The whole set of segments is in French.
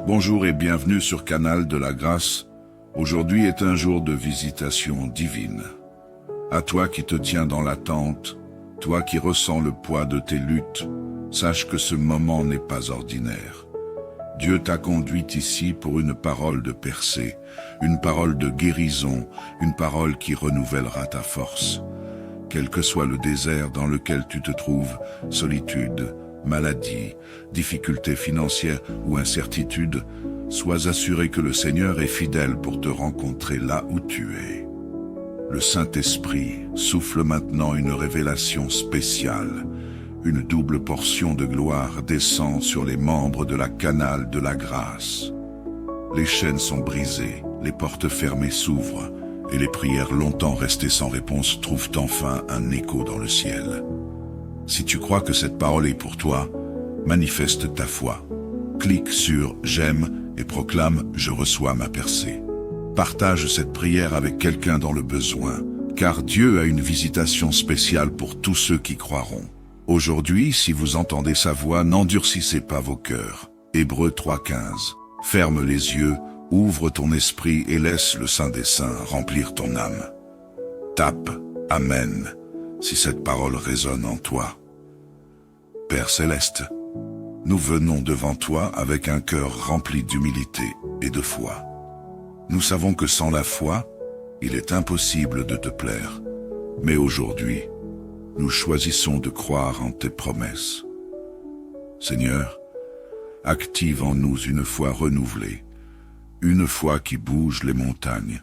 Bonjour et bienvenue sur Canal de la Grâce. Aujourd'hui est un jour de visitation divine. À toi qui te tiens dans l'attente, toi qui ressens le poids de tes luttes, sache que ce moment n'est pas ordinaire. Dieu t'a conduit ici pour une parole de percée, une parole de guérison, une parole qui renouvellera ta force. Quel que soit le désert dans lequel tu te trouves, solitude, maladie, difficultés financières ou incertitude, sois assuré que le Seigneur est fidèle pour te rencontrer là où tu es. Le Saint-Esprit souffle maintenant une révélation spéciale. Une double portion de gloire descend sur les membres de la Canal de la Grâce. Les chaînes sont brisées, les portes fermées s'ouvrent, et les prières longtemps restées sans réponse trouvent enfin un écho dans le ciel. Si tu crois que cette parole est pour toi, manifeste ta foi. Clique sur « J'aime » et proclame « Je reçois ma percée ». Partage cette prière avec quelqu'un dans le besoin, car Dieu a une visitation spéciale pour tous ceux qui croiront. Aujourd'hui, si vous entendez sa voix, n'endurcissez pas vos cœurs. Hébreux 3,15. Ferme les yeux, ouvre ton esprit et laisse le Saint des Saints remplir ton âme. Tape « Amen » si cette parole résonne en toi. Père Céleste, nous venons devant toi avec un cœur rempli d'humilité et de foi. Nous savons que sans la foi, il est impossible de te plaire. Mais aujourd'hui, nous choisissons de croire en tes promesses. Seigneur, active en nous une foi renouvelée, une foi qui bouge les montagnes,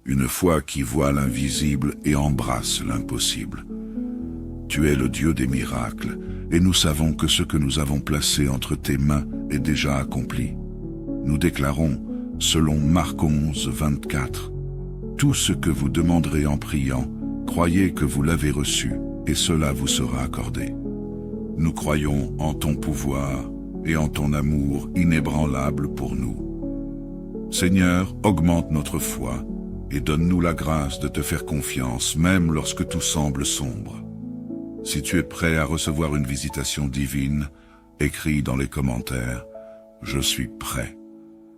une foi qui voit l'invisible et embrasse l'impossible. Tu es le Dieu des miracles, et nous savons que ce que nous avons placé entre tes mains est déjà accompli. Nous déclarons, selon Marc 11, 24, « Tout ce que vous demanderez en priant, croyez que vous l'avez reçu, et cela vous sera accordé. » Nous croyons en ton pouvoir et en ton amour inébranlable pour nous. Seigneur, augmente notre foi, et donne-nous la grâce de te faire confiance, même lorsque tout semble sombre. Si tu es prêt à recevoir une visitation divine, écris dans les commentaires « Je suis prêt »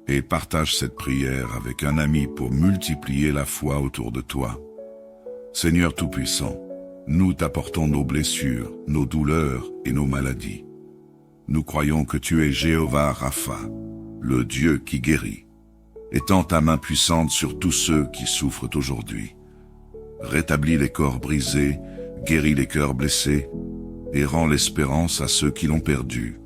et partage cette prière avec un ami pour multiplier la foi autour de toi. Seigneur Tout-Puissant, nous t'apportons nos blessures, nos douleurs et nos maladies. Nous croyons que tu es Jéhovah Rapha, le Dieu qui guérit. Étends ta main puissante sur tous ceux qui souffrent aujourd'hui. Rétablis les corps brisés, guéris les cœurs blessés, et rends l'espérance à ceux qui l'ont perdue.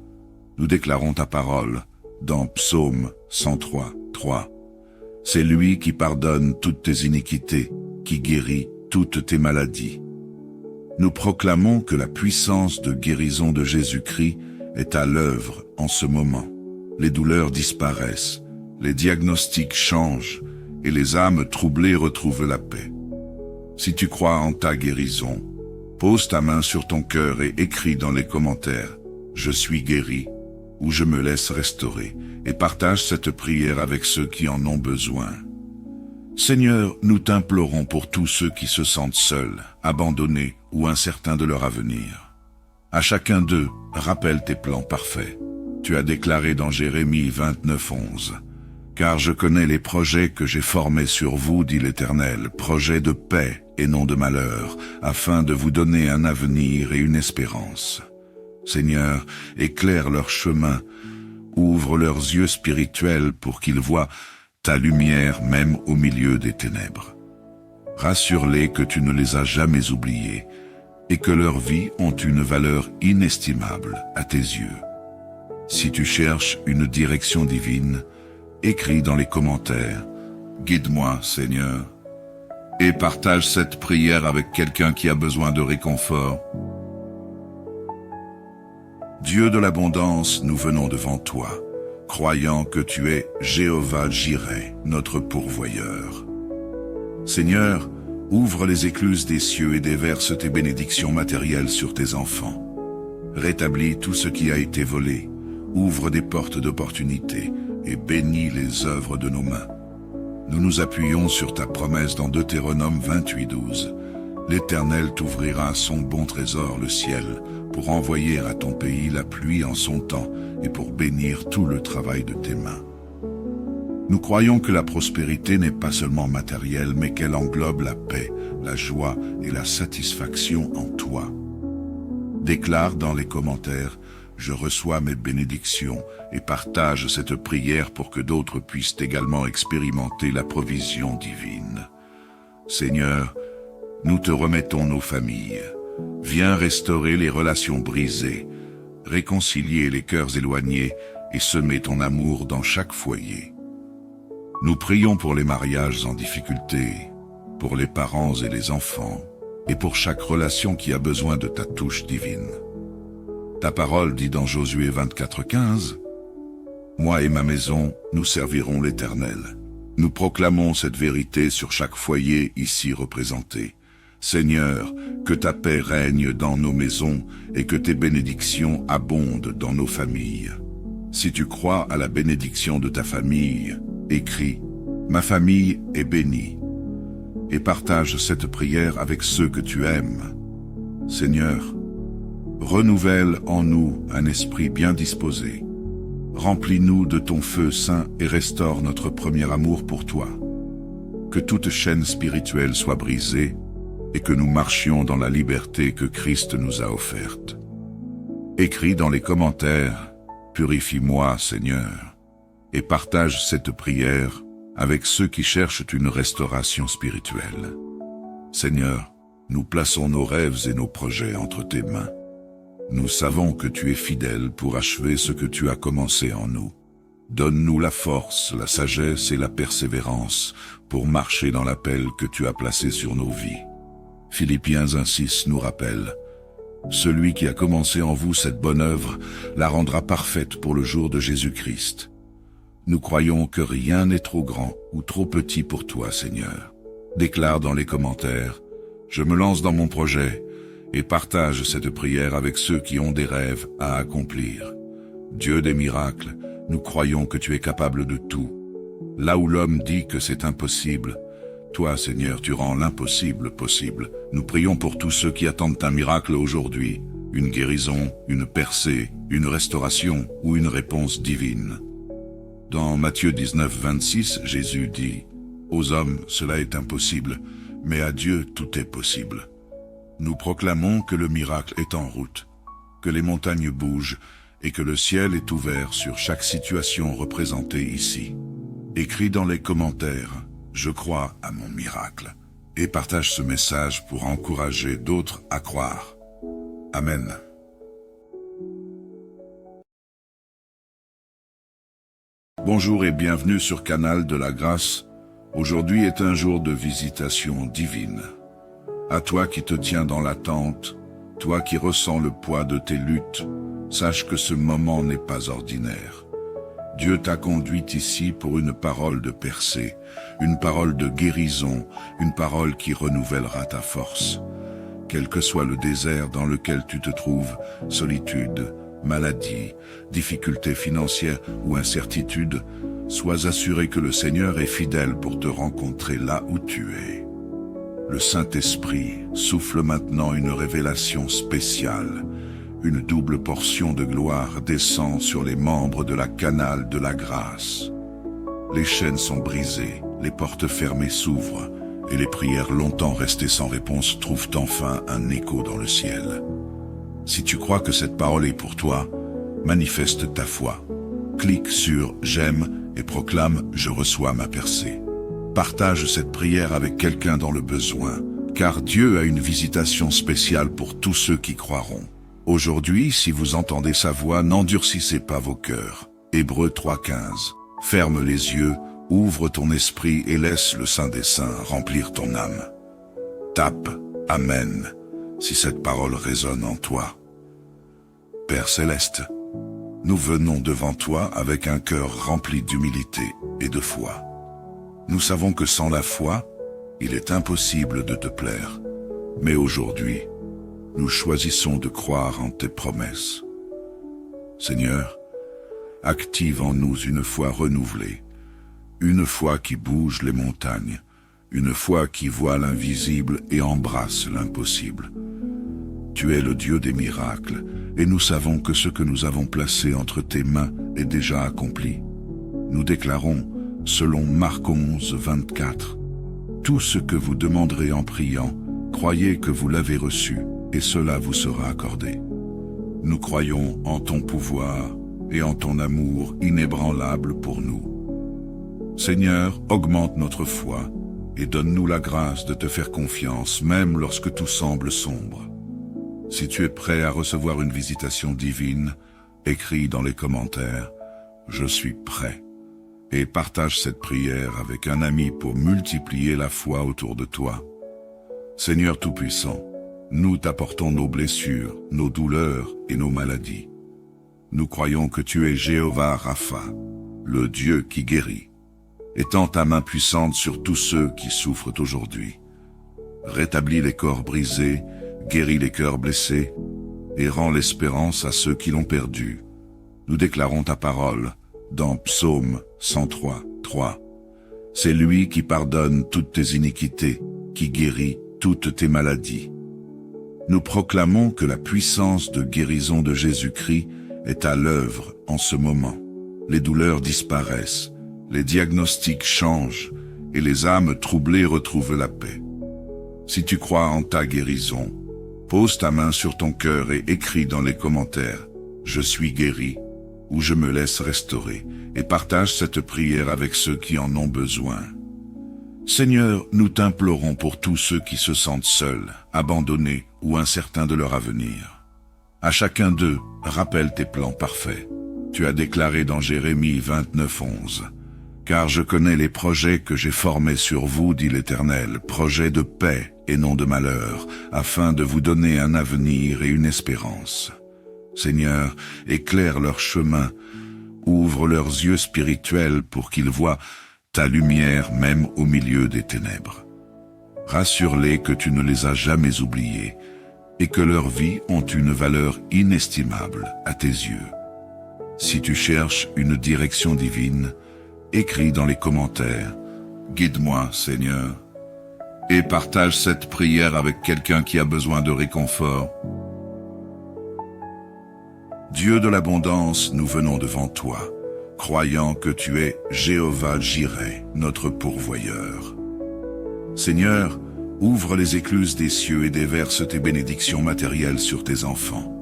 Nous déclarons ta parole dans Psaume 103, 3. C'est lui qui pardonne toutes tes iniquités, qui guérit toutes tes maladies. Nous proclamons que la puissance de guérison de Jésus-Christ est à l'œuvre en ce moment. Les douleurs disparaissent, les diagnostics changent, et les âmes troublées retrouvent la paix. Si tu crois en ta guérison, pose ta main sur ton cœur et écris dans les commentaires « Je suis guéri » ou « Je me laisse restaurer » et partage cette prière avec ceux qui en ont besoin. Seigneur, nous t'implorons pour tous ceux qui se sentent seuls, abandonnés ou incertains de leur avenir. À chacun d'eux, rappelle tes plans parfaits. Tu as déclaré dans Jérémie 29, 11 « Car je connais les projets que j'ai formés sur vous, dit l'Éternel, projets de paix et non de malheur, afin de vous donner un avenir et une espérance. Seigneur, éclaire leur chemin, ouvre leurs yeux spirituels pour qu'ils voient ta lumière même au milieu des ténèbres. Rassure-les que tu ne les as jamais oubliés et que leurs vies ont une valeur inestimable à tes yeux. Si tu cherches une direction divine, écris dans les commentaires « Guide-moi, Seigneur » et partage cette prière avec quelqu'un qui a besoin de réconfort. Dieu de l'abondance, nous venons devant toi, croyant que tu es Jéhovah Jireh, notre pourvoyeur. Seigneur, ouvre les écluses des cieux et déverse tes bénédictions matérielles sur tes enfants. Rétablis tout ce qui a été volé, ouvre des portes d'opportunité et bénis les œuvres de nos mains. Nous nous appuyons sur ta promesse dans Deutéronome 28, 12. L'Éternel t'ouvrira son bon trésor, le ciel, pour envoyer à ton pays la pluie en son temps et pour bénir tout le travail de tes mains. Nous croyons que la prospérité n'est pas seulement matérielle, mais qu'elle englobe la paix, la joie et la satisfaction en toi. Déclare dans les commentaires « Je reçois mes bénédictions » et partage cette prière pour que d'autres puissent également expérimenter la provision divine. Seigneur, nous te remettons nos familles. Viens restaurer les relations brisées, réconcilier les cœurs éloignés et semer ton amour dans chaque foyer. Nous prions pour les mariages en difficulté, pour les parents et les enfants, et pour chaque relation qui a besoin de ta touche divine. Ta parole dit dans Josué 24:15, « Moi et ma maison, nous servirons l'Éternel. » Nous proclamons cette vérité sur chaque foyer ici représenté. Seigneur, que ta paix règne dans nos maisons et que tes bénédictions abondent dans nos familles. Si tu crois à la bénédiction de ta famille, écris « Ma famille est bénie » et partage cette prière avec ceux que tu aimes. Seigneur, renouvelle en nous un esprit bien disposé. Remplis-nous de ton feu saint et restaure notre premier amour pour toi. Que toute chaîne spirituelle soit brisée et que nous marchions dans la liberté que Christ nous a offerte. Écris dans les commentaires « Purifie-moi, Seigneur » et partage cette prière avec ceux qui cherchent une restauration spirituelle. Seigneur, nous plaçons nos rêves et nos projets entre tes mains. Nous savons que tu es fidèle pour achever ce que tu as commencé en nous. Donne-nous la force, la sagesse et la persévérance pour marcher dans l'appel que tu as placé sur nos vies. Philippiens 1:6 nous rappelle « Celui qui a commencé en vous cette bonne œuvre la rendra parfaite pour le jour de Jésus-Christ. » Nous croyons que rien n'est trop grand ou trop petit pour toi, Seigneur. Déclare dans les commentaires « Je me lance dans mon projet » et partage cette prière avec ceux qui ont des rêves à accomplir. Dieu des miracles, nous croyons que tu es capable de tout. Là où l'homme dit que c'est impossible, toi, Seigneur, tu rends l'impossible possible. Nous prions pour tous ceux qui attendent un miracle aujourd'hui, une guérison, une percée, une restauration ou une réponse divine. Dans Matthieu 19:26, Jésus dit « Aux hommes, cela est impossible, mais à Dieu, tout est possible. » Nous proclamons que le miracle est en route, que les montagnes bougent et que le ciel est ouvert sur chaque situation représentée ici. Écris dans les commentaires « Je crois à mon miracle » et partage ce message pour encourager d'autres à croire. Amen. Bonjour et bienvenue sur Canal de la Grâce. Aujourd'hui est un jour de visitation divine. À toi qui te tiens dans l'attente, toi qui ressens le poids de tes luttes, sache que ce moment n'est pas ordinaire. Dieu t'a conduit ici pour une parole de percée, une parole de guérison, une parole qui renouvellera ta force. Quel que soit le désert dans lequel tu te trouves, solitude, maladie, difficultés financières ou incertitude, sois assuré que le Seigneur est fidèle pour te rencontrer là où tu es. Le Saint-Esprit souffle maintenant une révélation spéciale. Une double portion de gloire descend sur les membres de la Canal de la Grâce. Les chaînes sont brisées, les portes fermées s'ouvrent, et les prières longtemps restées sans réponse trouvent enfin un écho dans le ciel. Si tu crois que cette parole est pour toi, manifeste ta foi. Clique sur « J'aime » et proclame « Je reçois ma percée ». Partage cette prière avec quelqu'un dans le besoin, car Dieu a une visitation spéciale pour tous ceux qui croiront. Aujourd'hui, si vous entendez sa voix, n'endurcissez pas vos cœurs. Hébreux 3:15. Ferme les yeux, ouvre ton esprit et laisse le Saint des Saints remplir ton âme. Tape « Amen » si cette parole résonne en toi. Père Céleste, nous venons devant toi avec un cœur rempli d'humilité et de foi. Nous savons que sans la foi, il est impossible de te plaire. Mais aujourd'hui, nous choisissons de croire en tes promesses. Seigneur, active en nous une foi renouvelée, une foi qui bouge les montagnes, une foi qui voit l'invisible et embrasse l'impossible. Tu es le Dieu des miracles, et nous savons que ce que nous avons placé entre tes mains est déjà accompli. Nous déclarons, selon Marc 11, 24. Tout ce que vous demanderez en priant, croyez que vous l'avez reçu, et cela vous sera accordé. Nous croyons en ton pouvoir et en ton amour inébranlable pour nous. Seigneur, augmente notre foi et donne-nous la grâce de te faire confiance, même lorsque tout semble sombre. Si tu es prêt à recevoir une visitation divine, écris dans les commentaires « Je suis prêt » et partage cette prière avec un ami pour multiplier la foi autour de toi. Seigneur Tout-Puissant, nous t'apportons nos blessures, nos douleurs et nos maladies. Nous croyons que tu es Jéhovah Rapha, le Dieu qui guérit. Étends ta main puissante sur tous ceux qui souffrent aujourd'hui. Rétablis les corps brisés, guéris les cœurs blessés, et rends l'espérance à ceux qui l'ont perdue. Nous déclarons ta parole dans Psaume 103, 3. C'est lui qui pardonne toutes tes iniquités, qui guérit toutes tes maladies. Nous proclamons que la puissance de guérison de Jésus-Christ est à l'œuvre en ce moment. Les douleurs disparaissent, les diagnostics changent et les âmes troublées retrouvent la paix. Si tu crois en ta guérison, pose ta main sur ton cœur et écris dans les commentaires « Je suis guéri » ou « Je me laisse restaurer » et partage cette prière avec ceux qui en ont besoin. Seigneur, nous t'implorons pour tous ceux qui se sentent seuls, abandonnés ou incertains de leur avenir. À chacun d'eux, rappelle tes plans parfaits. Tu as déclaré dans Jérémie 29, 11. « Car je connais les projets que j'ai formés sur vous, dit l'Éternel, projets de paix et non de malheur, afin de vous donner un avenir et une espérance. » Seigneur, éclaire leur chemin, ouvre leurs yeux spirituels pour qu'ils voient ta lumière même au milieu des ténèbres. Rassure-les que tu ne les as jamais oubliés et que leurs vies ont une valeur inestimable à tes yeux. Si tu cherches une direction divine, écris dans les commentaires « Guide-moi, Seigneur » et partage cette prière avec quelqu'un qui a besoin de réconfort. Dieu de l'abondance, nous venons devant toi, croyant que tu es Jéhovah Jireh, notre pourvoyeur. Seigneur, ouvre les écluses des cieux et déverse tes bénédictions matérielles sur tes enfants.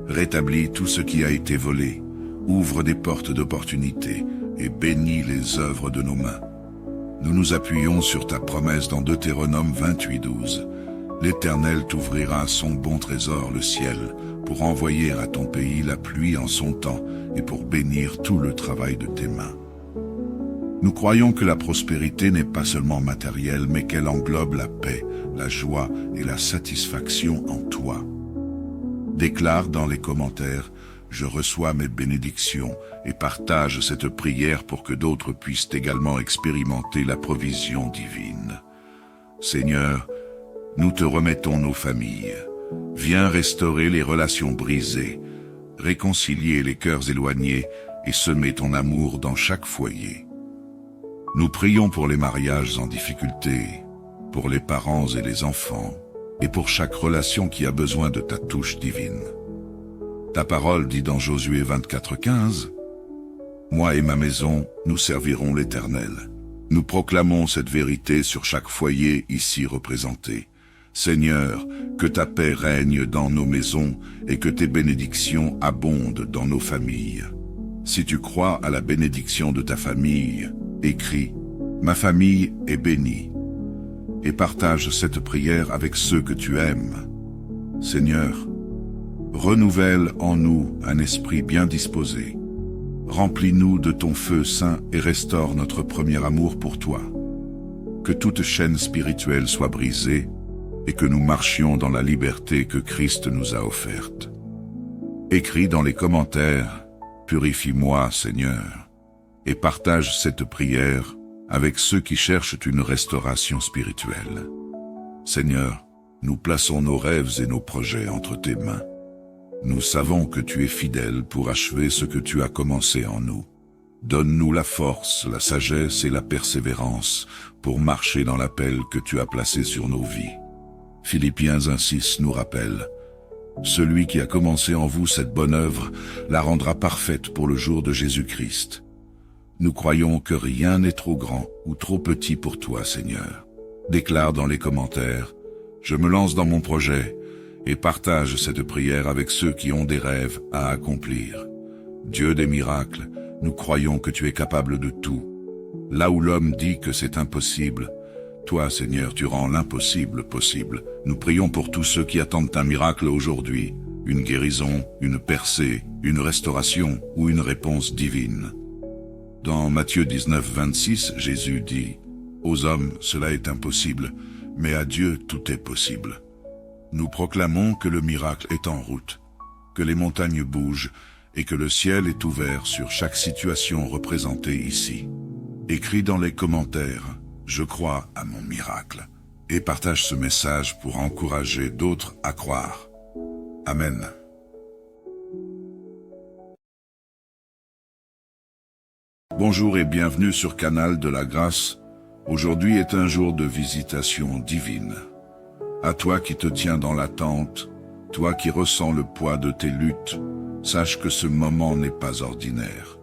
Rétablis tout ce qui a été volé, ouvre des portes d'opportunité et bénis les œuvres de nos mains. Nous nous appuyons sur ta promesse dans Deutéronome 28, 12. L'Éternel t'ouvrira son bon trésor, le ciel, pour envoyer à ton pays la pluie en son temps et pour bénir tout le travail de tes mains. Nous croyons que la prospérité n'est pas seulement matérielle, mais qu'elle englobe la paix, la joie et la satisfaction en toi. Déclare dans les commentaires « Je reçois mes bénédictions » et partage cette prière pour que d'autres puissent également expérimenter la provision divine. Seigneur, nous te remettons nos familles. Viens restaurer les relations brisées, réconcilier les cœurs éloignés et semer ton amour dans chaque foyer. Nous prions pour les mariages en difficulté, pour les parents et les enfants, et pour chaque relation qui a besoin de ta touche divine. Ta parole dit dans Josué 24, 15, « Moi et ma maison, nous servirons l'Éternel. » Nous proclamons cette vérité sur chaque foyer ici représenté. Seigneur, que ta paix règne dans nos maisons et que tes bénédictions abondent dans nos familles. Si tu crois à la bénédiction de ta famille, écris « Ma famille est bénie » et partage cette prière avec ceux que tu aimes. Seigneur, renouvelle en nous un esprit bien disposé. Remplis-nous de ton feu saint et restaure notre premier amour pour toi. Que toute chaîne spirituelle soit brisée et que nous marchions dans la liberté que Christ nous a offerte. Écris dans les commentaires « Purifie-moi, Seigneur » et partage cette prière avec ceux qui cherchent une restauration spirituelle. Seigneur, nous plaçons nos rêves et nos projets entre tes mains. Nous savons que tu es fidèle pour achever ce que tu as commencé en nous. Donne-nous la force, la sagesse et la persévérance pour marcher dans l'appel que tu as placé sur nos vies. Philippiens 1,6 nous rappelle « Celui qui a commencé en vous cette bonne œuvre la rendra parfaite pour le jour de Jésus-Christ. » Nous croyons que rien n'est trop grand ou trop petit pour toi, Seigneur. Déclare dans les commentaires, je me lance dans mon projet et partage cette prière avec ceux qui ont des rêves à accomplir. Dieu des miracles, nous croyons que tu es capable de tout. Là où l'homme dit que c'est impossible, toi, Seigneur, tu rends l'impossible possible. Nous prions pour tous ceux qui attendent un miracle aujourd'hui, une guérison, une percée, une restauration ou une réponse divine. Dans Matthieu 19, 26, Jésus dit, « Aux hommes, cela est impossible, mais à Dieu, tout est possible. » Nous proclamons que le miracle est en route, que les montagnes bougent et que le ciel est ouvert sur chaque situation représentée ici. Écris dans les commentaires, je crois à mon miracle, et partage ce message pour encourager d'autres à croire. Amen. Bonjour et bienvenue sur Canal de la Grâce. Aujourd'hui est un jour de visitation divine. À toi qui te tiens dans l'attente, toi qui ressens le poids de tes luttes, sache que ce moment n'est pas ordinaire.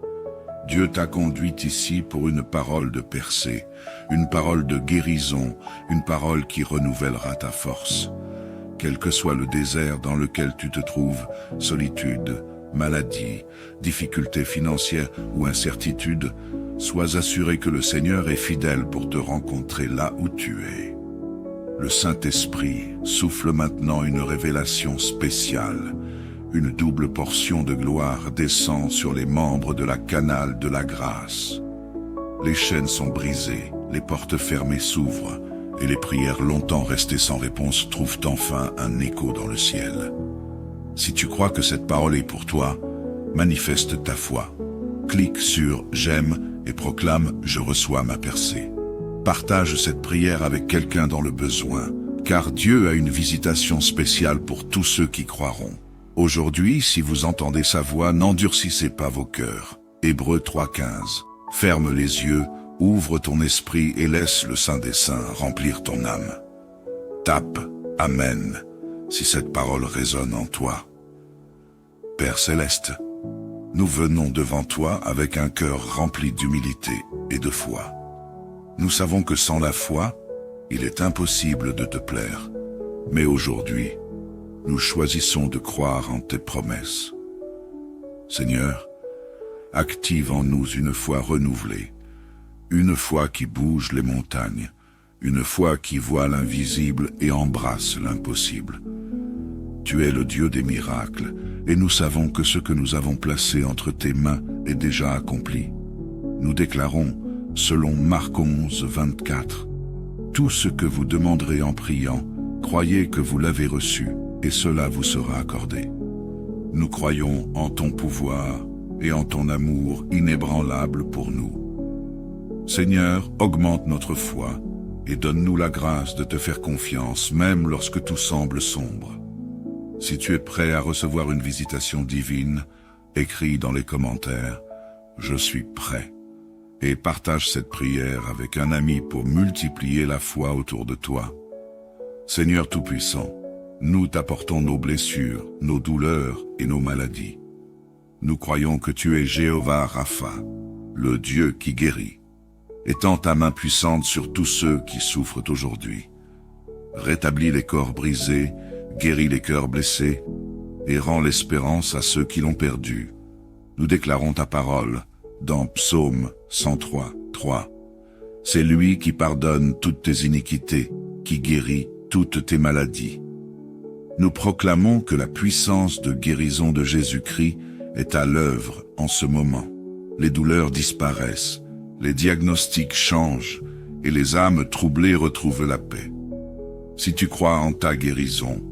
Dieu t'a conduit ici pour une parole de percée, une parole de guérison, une parole qui renouvellera ta force. Quel que soit le désert dans lequel tu te trouves, solitude, maladie, difficultés financières ou incertitude, sois assuré que le Seigneur est fidèle pour te rencontrer là où tu es. Le Saint-Esprit souffle maintenant une révélation spéciale. Une double portion de gloire descend sur les membres de la Canal de la Grâce. Les chaînes sont brisées, les portes fermées s'ouvrent, et les prières longtemps restées sans réponse trouvent enfin un écho dans le ciel. Si tu crois que cette parole est pour toi, manifeste ta foi. Clique sur « J'aime » et proclame « Je reçois ma percée ». Partage cette prière avec quelqu'un dans le besoin, car Dieu a une visitation spéciale pour tous ceux qui croiront. Aujourd'hui, si vous entendez sa voix, n'endurcissez pas vos cœurs. Hébreux 3,15. Ferme les yeux, ouvre ton esprit et laisse le Saint des Saints remplir ton âme. Tape « Amen » si cette parole résonne en toi. Père Céleste, nous venons devant toi avec un cœur rempli d'humilité et de foi. Nous savons que sans la foi, il est impossible de te plaire. Mais aujourd'hui, nous choisissons de croire en tes promesses. Seigneur, active en nous une foi renouvelée, une foi qui bouge les montagnes, une foi qui voit l'invisible et embrasse l'impossible. Tu es le Dieu des miracles, et nous savons que ce que nous avons placé entre tes mains est déjà accompli. Nous déclarons, selon Marc 11, 24, « Tout ce que vous demanderez en priant, croyez que vous l'avez reçu, et cela vous sera accordé. » Nous croyons en ton pouvoir et en ton amour inébranlable pour nous. Seigneur, augmente notre foi et donne-nous la grâce de te faire confiance, même lorsque tout semble sombre. Si tu es prêt à recevoir une visitation divine, écris dans les commentaires « Je suis prêt » et partage cette prière avec un ami pour multiplier la foi autour de toi. Seigneur Tout-Puissant, nous t'apportons nos blessures, nos douleurs et nos maladies. Nous croyons que tu es Jéhovah Rapha, le Dieu qui guérit. Étends ta main puissante sur tous ceux qui souffrent aujourd'hui. Rétablis les corps brisés, guéris les cœurs blessés, et rends l'espérance à ceux qui l'ont perdue. Nous déclarons ta parole dans Psaume 103, 3. C'est lui qui pardonne toutes tes iniquités, qui guérit toutes tes maladies. Nous proclamons que la puissance de guérison de Jésus-Christ est à l'œuvre en ce moment. Les douleurs disparaissent, les diagnostics changent et les âmes troublées retrouvent la paix. Si tu crois en ta guérison,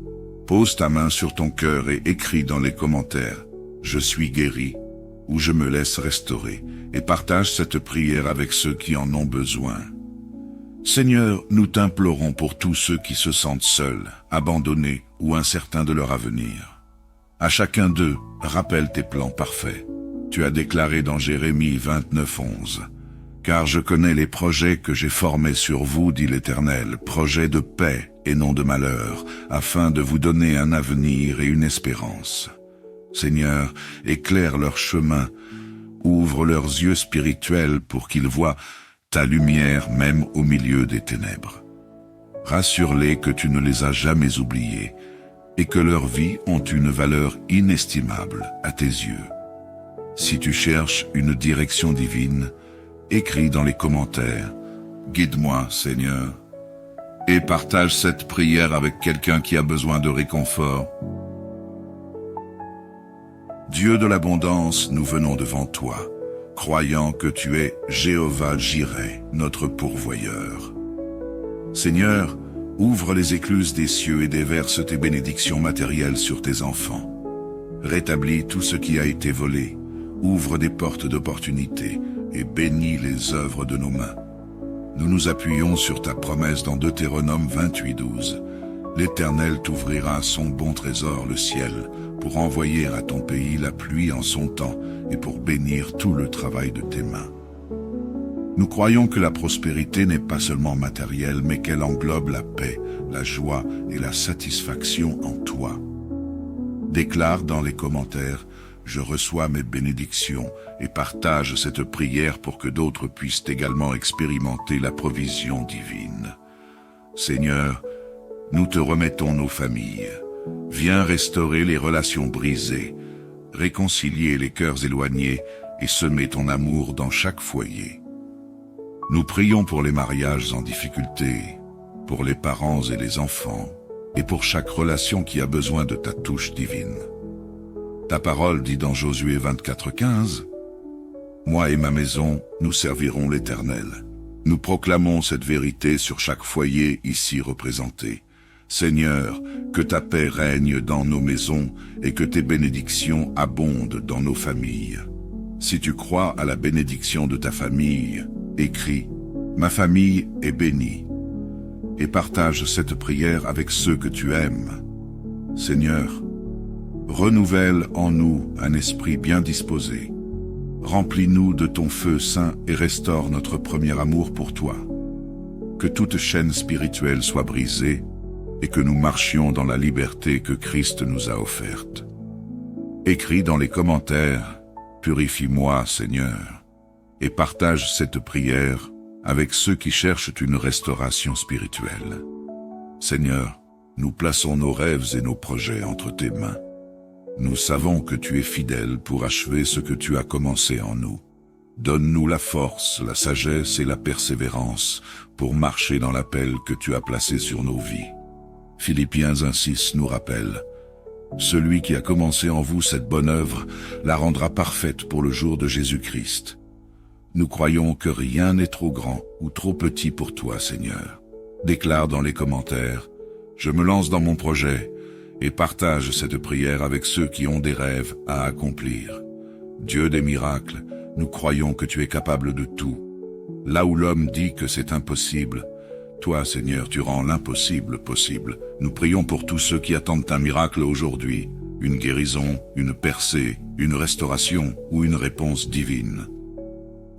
pose ta main sur ton cœur et écris dans les commentaires « Je suis guéri » ou « Je me laisse restaurer » et partage cette prière avec ceux qui en ont besoin. Seigneur, nous t'implorons pour tous ceux qui se sentent seuls, abandonnés ou incertains de leur avenir. À chacun d'eux, rappelle tes plans parfaits. Tu as déclaré dans Jérémie 29, 11. « Car je connais les projets que j'ai formés sur vous, dit l'Éternel, projets de paix et non de malheur, afin de vous donner un avenir et une espérance. Seigneur, éclaire leur chemin, Ouvre leurs yeux spirituels pour qu'ils voient ta lumière même au milieu des ténèbres. Rassure-les que tu ne les as jamais oubliés et que leurs vies ont une valeur inestimable à tes yeux. Si tu cherches une direction divine, écris dans les commentaires « Guide-moi, Seigneur » et partage cette prière avec quelqu'un qui a besoin de réconfort. Dieu de l'abondance, nous venons devant toi, croyant que tu es Jéhovah Jireh, notre pourvoyeur. Seigneur, ouvre les écluses des cieux et déverse tes bénédictions matérielles sur tes enfants. Rétablis tout ce qui a été volé, ouvre des portes d'opportunité et bénis les œuvres de nos mains. Nous nous appuyons sur ta promesse dans Deutéronome 28:12. L'Éternel t'ouvrira son bon trésor, le ciel, pour envoyer à ton pays la pluie en son temps et pour bénir tout le travail de tes mains. Nous croyons que la prospérité n'est pas seulement matérielle, mais qu'elle englobe la paix, la joie et la satisfaction en toi. Déclare dans les commentaires « Je reçois mes bénédictions » et partage cette prière pour que d'autres puissent également expérimenter la provision divine. Seigneur, nous te remettons nos familles. Viens restaurer les relations brisées, réconcilier les cœurs éloignés et semer ton amour dans chaque foyer. Nous prions pour les mariages en difficulté, pour les parents et les enfants, et pour chaque relation qui a besoin de ta touche divine. Ta parole dit dans Josué 24:15, « Moi et ma maison, nous servirons l'Éternel. » Nous proclamons cette vérité sur chaque foyer ici représenté. Seigneur, que ta paix règne dans nos maisons et que tes bénédictions abondent dans nos familles. Si tu crois à la bénédiction de ta famille, écris « Ma famille est bénie » et partage cette prière avec ceux que tu aimes. Seigneur, renouvelle en nous un esprit bien disposé. Remplis-nous de ton feu saint et restaure notre premier amour pour toi. Que toute chaîne spirituelle soit brisée et que nous marchions dans la liberté que Christ nous a offerte. Écris dans les commentaires « Purifie-moi, Seigneur » et partage cette prière avec ceux qui cherchent une restauration spirituelle. Seigneur, nous plaçons nos rêves et nos projets entre tes mains. Nous savons que tu es fidèle pour achever ce que tu as commencé en nous. Donne-nous la force, la sagesse et la persévérance pour marcher dans l'appel que tu as placé sur nos vies. Philippiens 1:6 nous rappelle « Celui qui a commencé en vous cette bonne œuvre la rendra parfaite pour le jour de Jésus-Christ. » Nous croyons que rien n'est trop grand ou trop petit pour toi, Seigneur. Déclare dans les commentaires « Je me lance dans mon projet » et partage cette prière avec ceux qui ont des rêves à accomplir. Dieu des miracles, nous croyons que tu es capable de tout. Là où l'homme dit que c'est impossible, toi, Seigneur, tu rends l'impossible possible. Nous prions pour tous ceux qui attendent un miracle aujourd'hui, une guérison, une percée, une restauration ou une réponse divine.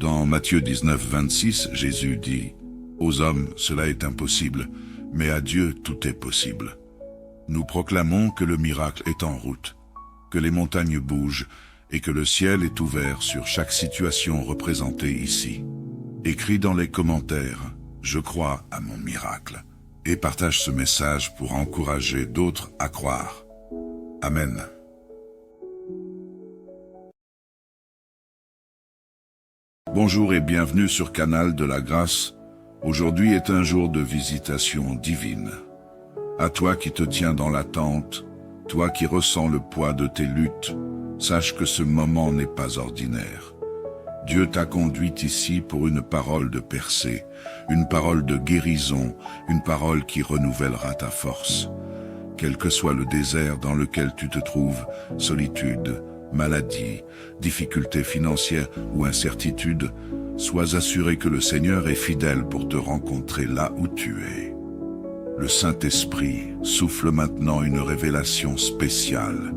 Dans Matthieu 19:26, Jésus dit « Aux hommes, cela est impossible, mais à Dieu, tout est possible. » Nous proclamons que le miracle est en route, que les montagnes bougent et que le ciel est ouvert sur chaque situation représentée ici. Écris dans les commentaires « Je crois à mon miracle » et partage ce message pour encourager d'autres à croire. Amen. Bonjour et bienvenue sur Canal de la Grâce. Aujourd'hui est un jour de visitation divine. À toi qui te tiens dans l'attente, toi qui ressens le poids de tes luttes, sache que ce moment n'est pas ordinaire. Dieu t'a conduit ici pour une parole de percée, une parole de guérison, une parole qui renouvellera ta force. Quel que soit le désert dans lequel tu te trouves, solitude, maladie, difficultés financières ou incertitude, sois assuré que le Seigneur est fidèle pour te rencontrer là où tu es. Le Saint-Esprit souffle maintenant une révélation spéciale.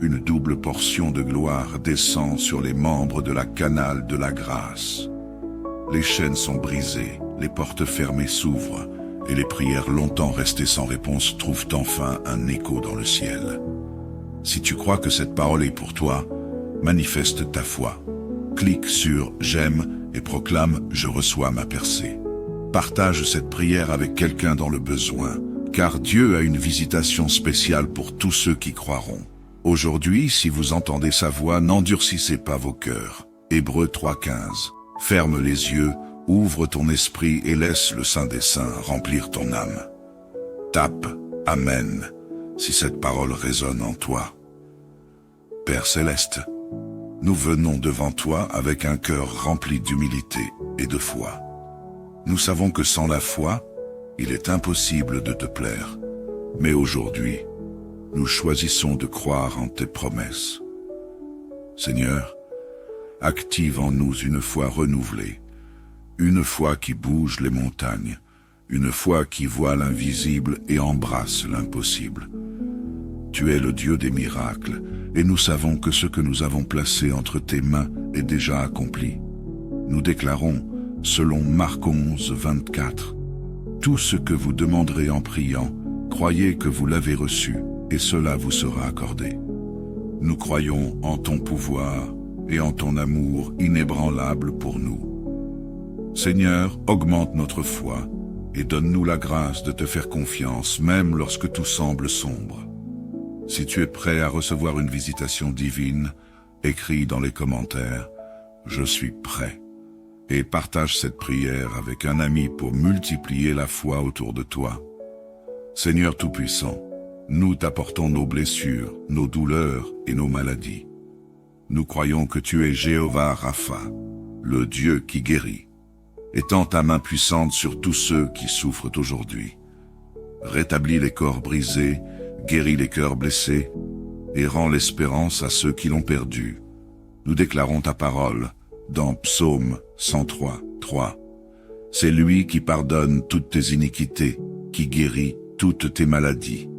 Une double portion de gloire descend sur les membres de la Canal de la Grâce. Les chaînes sont brisées, les portes fermées s'ouvrent, et les prières longtemps restées sans réponse trouvent enfin un écho dans le ciel. Si tu crois que cette parole est pour toi, manifeste ta foi. clique sur « J'aime » et proclame « Je reçois ma percée ». Partage cette prière avec quelqu'un dans le besoin, car Dieu a une visitation spéciale pour tous ceux qui croiront. Aujourd'hui, si vous entendez sa voix, n'endurcissez pas vos cœurs. Hébreux 3,15. Ferme les yeux, ouvre ton esprit et laisse le Saint des Saints remplir ton âme. Tape « Amen » si cette parole résonne en toi. Père Céleste, nous venons devant toi avec un cœur rempli d'humilité et de foi. Nous savons que sans la foi, il est impossible de te plaire. Mais aujourd'hui, nous choisissons de croire en tes promesses. Seigneur, active en nous une foi renouvelée, une foi qui bouge les montagnes, une foi qui voit l'invisible et embrasse l'impossible. Tu es le Dieu des miracles, et nous savons que ce que nous avons placé entre tes mains est déjà accompli. Nous déclarons, selon Marc 11, 24, « Tout ce que vous demanderez en priant, croyez que vous l'avez reçu, et cela vous sera accordé. » Nous croyons en ton pouvoir et en ton amour inébranlable pour nous. Seigneur, augmente notre foi et donne-nous la grâce de te faire confiance, même lorsque tout semble sombre. Si tu es prêt à recevoir une visitation divine, écris dans les commentaires « Je suis prêt » et partage cette prière avec un ami pour multiplier la foi autour de toi. Seigneur Tout-Puissant, nous t'apportons nos blessures, nos douleurs et nos maladies. Nous croyons que tu es Jéhovah Rapha, le Dieu qui guérit. Étends ta main puissante sur tous ceux qui souffrent aujourd'hui. Rétablis les corps brisés, guéris les cœurs blessés, et rends l'espérance à ceux qui l'ont perdue. Nous déclarons ta parole dans Psaume 103, 3. C'est lui qui pardonne toutes tes iniquités, qui guérit toutes tes maladies.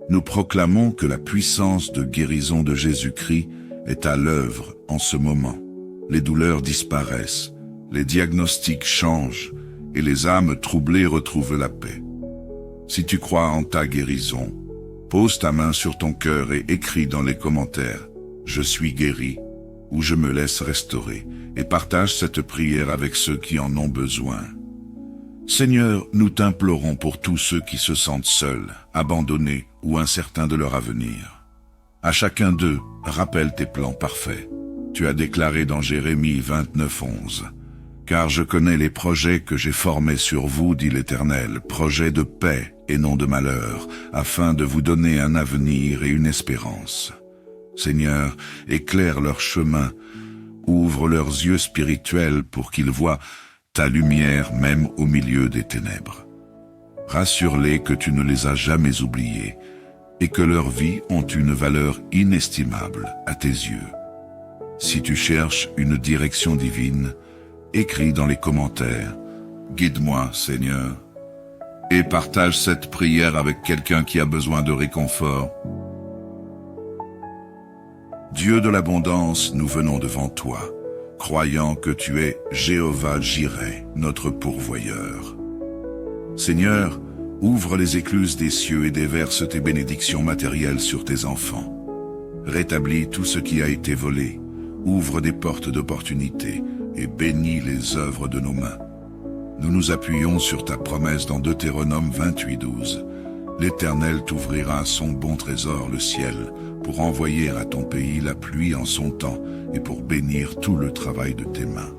Nous proclamons que la puissance de guérison de Jésus-Christ est à l'œuvre en ce moment. Les douleurs disparaissent, les diagnostics changent et les âmes troublées retrouvent la paix. Si tu crois en ta guérison, pose ta main sur ton cœur et écris dans les commentaires « Je suis guéri » ou « Je me laisse restaurer » et partage cette prière avec ceux qui en ont besoin. Seigneur, nous t'implorons pour tous ceux qui se sentent seuls, abandonnés ou incertains de leur avenir. À chacun d'eux, rappelle tes plans parfaits. Tu as déclaré dans Jérémie 29, 11. « Car je connais les projets que j'ai formés sur vous, dit l'Éternel, projets de paix et non de malheur, afin de vous donner un avenir et une espérance. » Seigneur, éclaire leur chemin, ouvre leurs yeux spirituels pour qu'ils voient ta lumière même au milieu des ténèbres. Rassure-les que tu ne les as jamais oubliés et que leurs vies ont une valeur inestimable à tes yeux. Si tu cherches une direction divine, écris dans les commentaires « Guide-moi, Seigneur » et partage cette prière avec quelqu'un qui a besoin de réconfort. Dieu de l'abondance, nous venons devant toi, croyant que tu es Jéhovah Jireh, notre pourvoyeur. Seigneur, ouvre les écluses des cieux et déverse tes bénédictions matérielles sur tes enfants. Rétablis tout ce qui a été volé, ouvre des portes d'opportunité et bénis les œuvres de nos mains. Nous nous appuyons sur ta promesse dans Deutéronome 28, 12. L'Éternel t'ouvrira son bon trésor, le ciel, pour envoyer à ton pays la pluie en son temps et pour bénir tout le travail de tes mains.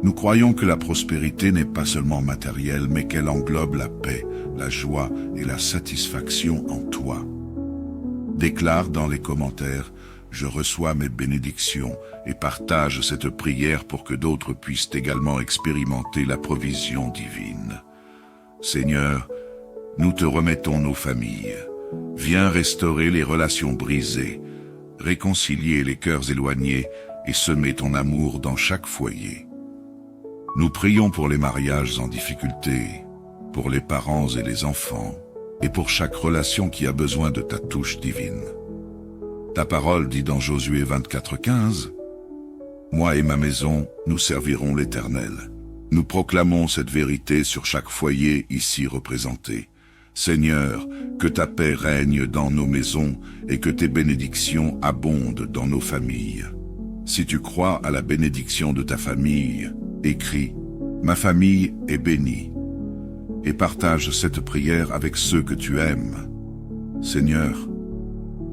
Nous croyons que la prospérité n'est pas seulement matérielle, mais qu'elle englobe la paix, la joie et la satisfaction en toi. Déclare dans les commentaires « Je reçois mes bénédictions » et partage cette prière pour que d'autres puissent également expérimenter la provision divine. Seigneur, nous te remettons nos familles. Viens restaurer les relations brisées, réconcilier les cœurs éloignés et semer ton amour dans chaque foyer. Nous prions pour les mariages en difficulté, pour les parents et les enfants, et pour chaque relation qui a besoin de ta touche divine. Ta parole dit dans Josué 24, 15, « Moi et ma maison, nous servirons l'Éternel. » Nous proclamons cette vérité sur chaque foyer ici représenté. Seigneur, que ta paix règne dans nos maisons et que tes bénédictions abondent dans nos familles. Si tu crois à la bénédiction de ta famille, écris « Ma famille est bénie » et partage cette prière avec ceux que tu aimes. Seigneur,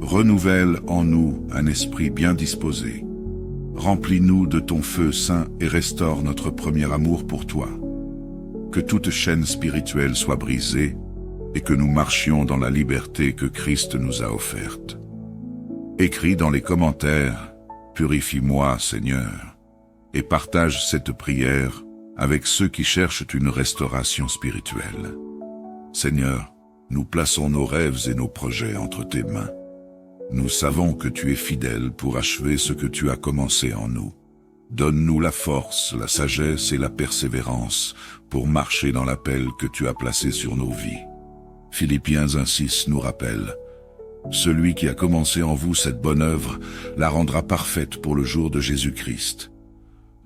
renouvelle en nous un esprit bien disposé. Remplis-nous de ton feu saint et restaure notre premier amour pour toi. Que toute chaîne spirituelle soit brisée et que nous marchions dans la liberté que Christ nous a offerte. Écris dans les commentaires « Purifie-moi, Seigneur » et partage cette prière avec ceux qui cherchent une restauration spirituelle. Seigneur, nous plaçons nos rêves et nos projets entre tes mains. Nous savons que tu es fidèle pour achever ce que tu as commencé en nous. Donne-nous la force, la sagesse et la persévérance pour marcher dans l'appel que tu as placé sur nos vies. Philippiens 1,6 nous rappelle « Celui qui a commencé en vous cette bonne œuvre la rendra parfaite pour le jour de Jésus-Christ. »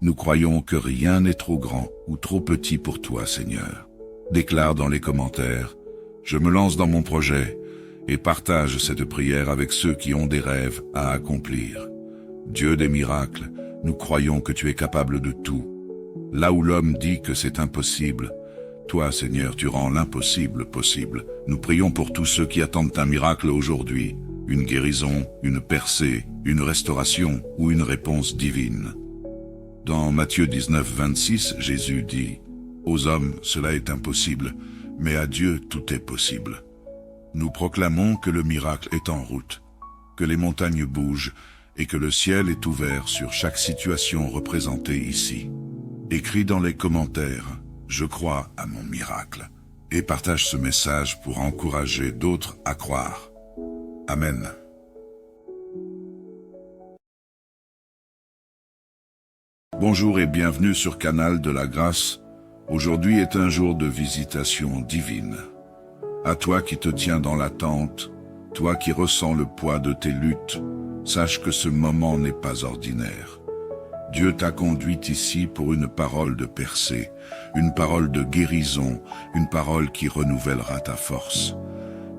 Nous croyons que rien n'est trop grand ou trop petit pour toi, Seigneur. Déclare dans les commentaires « Je me lance dans mon projet » et partage cette prière avec ceux qui ont des rêves à accomplir. Dieu des miracles, nous croyons que tu es capable de tout. Là où l'homme dit que c'est impossible, toi, Seigneur, tu rends l'impossible possible. Nous prions pour tous ceux qui attendent un miracle aujourd'hui, une guérison, une percée, une restauration ou une réponse divine. Dans Matthieu 19, 26, Jésus dit « Aux hommes, cela est impossible, mais à Dieu, tout est possible. » Nous proclamons que le miracle est en route, que les montagnes bougent et que le ciel est ouvert sur chaque situation représentée ici. Écris dans les commentaires « Je crois à mon miracle » et partage ce message pour encourager d'autres à croire. Amen. Bonjour et bienvenue sur Canal de la Grâce. Aujourd'hui est un jour de visitation divine. À toi qui te tiens dans l'attente, toi qui ressens le poids de tes luttes, sache que ce moment n'est pas ordinaire. Dieu t'a conduit ici pour une parole de percée, une parole de guérison, une parole qui renouvellera ta force.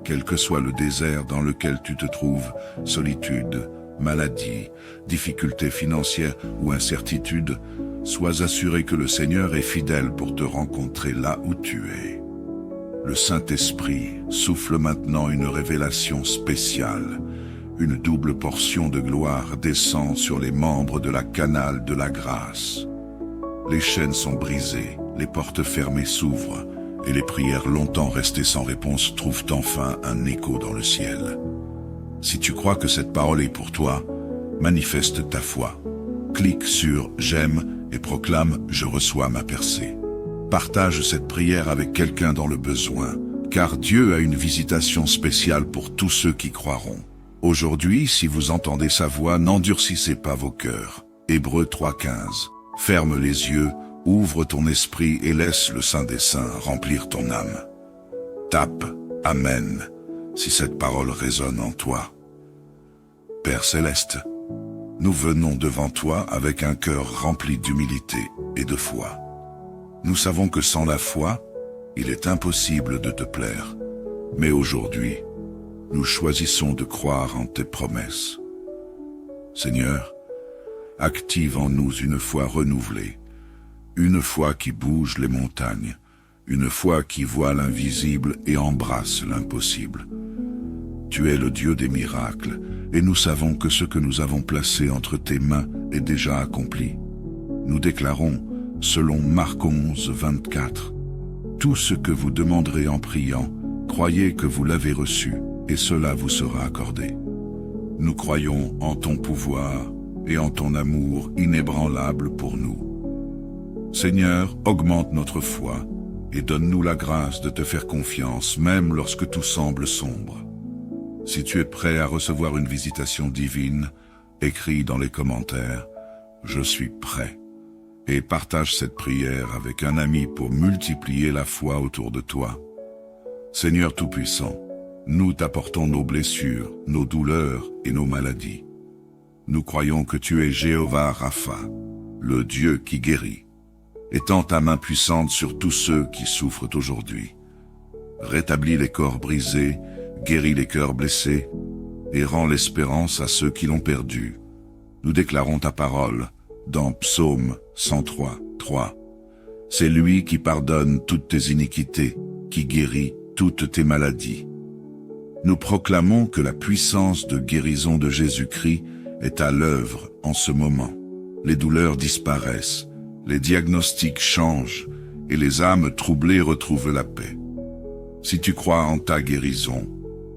Quel que soit le désert dans lequel tu te trouves, solitude, maladie, difficultés financières ou incertitude, sois assuré que le Seigneur est fidèle pour te rencontrer là où tu es. Le Saint-Esprit souffle maintenant une révélation spéciale. Une double portion de gloire descend sur les membres de la Canal de la Grâce. Les chaînes sont brisées, les portes fermées s'ouvrent, et les prières longtemps restées sans réponse trouvent enfin un écho dans le ciel. Si tu crois que cette parole est pour toi, manifeste ta foi. Clique sur « J'aime » et proclame « Je reçois ma percée ». Partage cette prière avec quelqu'un dans le besoin, car Dieu a une visitation spéciale pour tous ceux qui croiront. Aujourd'hui, si vous entendez sa voix, n'endurcissez pas vos cœurs. Hébreux 3,15. Ferme les yeux, ouvre ton esprit et laisse le Saint des Saints remplir ton âme. Tape « Amen » si cette parole résonne en toi. Père Céleste, nous venons devant toi avec un cœur rempli d'humilité et de foi. Nous savons que sans la foi, il est impossible de te plaire. Mais aujourd'hui, nous choisissons de croire en tes promesses. Seigneur, active en nous une foi renouvelée, une foi qui bouge les montagnes, une foi qui voit l'invisible et embrasse l'impossible. Tu es le Dieu des miracles, et nous savons que ce que nous avons placé entre tes mains est déjà accompli. Nous déclarons, selon Marc 11, 24, « Tout ce que vous demanderez en priant, croyez que vous l'avez reçu, et cela vous sera accordé. » Nous croyons en ton pouvoir et en ton amour inébranlable pour nous. Seigneur, augmente notre foi et donne-nous la grâce de te faire confiance, même lorsque tout semble sombre. Si tu es prêt à recevoir une visitation divine, écris dans les commentaires « Je suis prêt » et partage cette prière avec un ami pour multiplier la foi autour de toi. Seigneur Tout-Puissant, nous t'apportons nos blessures, nos douleurs et nos maladies. Nous croyons que tu es Jéhovah Rapha, le Dieu qui guérit. Étends ta main puissante sur tous ceux qui souffrent aujourd'hui. Rétablis les corps brisés, guéris les cœurs blessés et rends l'espérance à ceux qui l'ont perdue. Nous déclarons ta parole dans Psaume 103, 3. C'est lui qui pardonne toutes tes iniquités, qui guérit toutes tes maladies. Nous proclamons que la puissance de guérison de Jésus-Christ est à l'œuvre en ce moment. Les douleurs disparaissent, les diagnostics changent et les âmes troublées retrouvent la paix. Si tu crois en ta guérison,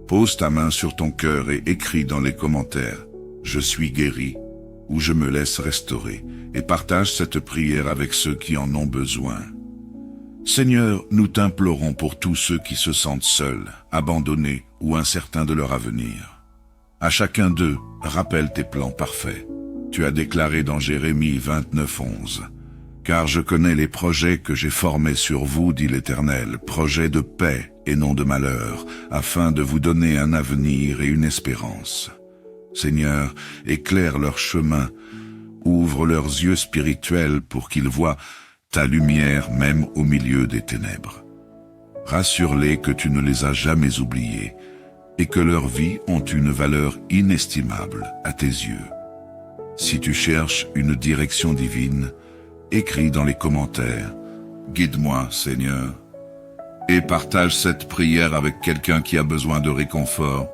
pose ta main sur ton cœur et écris dans les commentaires « Je suis guéri » ou « Je me laisse restaurer » et partage cette prière avec ceux qui en ont besoin. Seigneur, nous t'implorons pour tous ceux qui se sentent seuls, abandonnés ou incertains de leur avenir. À chacun d'eux, rappelle tes plans parfaits. Tu as déclaré dans Jérémie 29, 11. Car je connais les projets que j'ai formés sur vous, dit l'Éternel, projets de paix et non de malheur, afin de vous donner un avenir et une espérance. Seigneur, éclaire leur chemin, ouvre leurs yeux spirituels pour qu'ils voient ta lumière même au milieu des ténèbres. Rassure-les que tu ne les as jamais oubliés et que leurs vies ont une valeur inestimable à tes yeux. Si tu cherches une direction divine, écris dans les commentaires « Guide-moi, Seigneur » et partage cette prière avec quelqu'un qui a besoin de réconfort.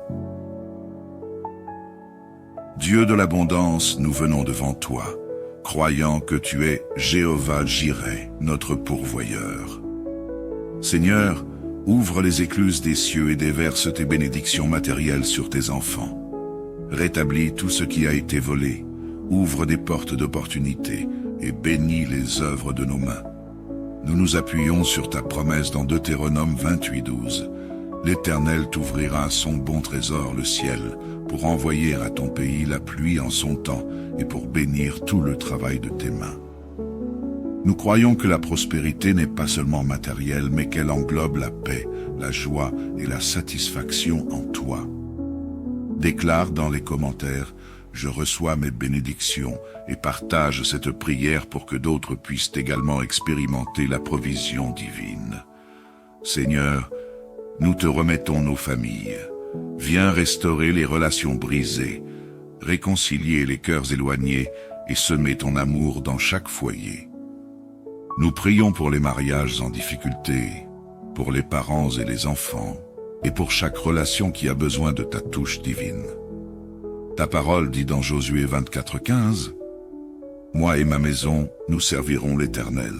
Dieu de l'abondance, nous venons devant toi, croyant que tu es Jéhovah Jireh, notre pourvoyeur. Seigneur, ouvre les écluses des cieux et déverse tes bénédictions matérielles sur tes enfants. Rétablis tout ce qui a été volé, ouvre des portes d'opportunité et bénis les œuvres de nos mains. Nous nous appuyons sur ta promesse dans Deutéronome 28, 12. L'Éternel t'ouvrira son bon trésor, le ciel, pour envoyer à ton pays la pluie en son temps et pour bénir tout le travail de tes mains. Nous croyons que la prospérité n'est pas seulement matérielle, mais qu'elle englobe la paix, la joie et la satisfaction en toi. Déclare dans les commentaires « Je reçois mes bénédictions » et partage cette prière pour que d'autres puissent également expérimenter la provision divine. Seigneur, nous te remettons nos familles. Viens restaurer les relations brisées, réconcilier les cœurs éloignés et semer ton amour dans chaque foyer. Nous prions pour les mariages en difficulté, pour les parents et les enfants, et pour chaque relation qui a besoin de ta touche divine. Ta parole dit dans Josué 24, 15, « Moi et ma maison, nous servirons l'Éternel. »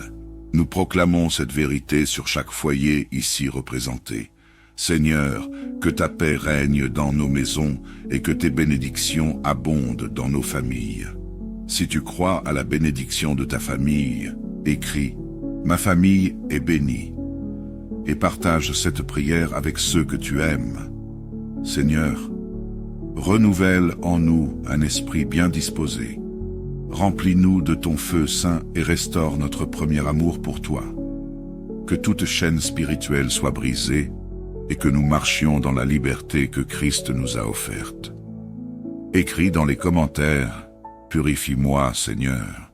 Nous proclamons cette vérité sur chaque foyer ici représenté. Seigneur, que ta paix règne dans nos maisons et que tes bénédictions abondent dans nos familles. Si tu crois à la bénédiction de ta famille, écris « Ma famille est bénie » et partage cette prière avec ceux que tu aimes. Seigneur, renouvelle en nous un esprit bien disposé. Remplis-nous de ton feu saint et restaure notre premier amour pour toi. Que toute chaîne spirituelle soit brisée et que nous marchions dans la liberté que Christ nous a offerte. Écris dans les commentaires « Purifie-moi, Seigneur »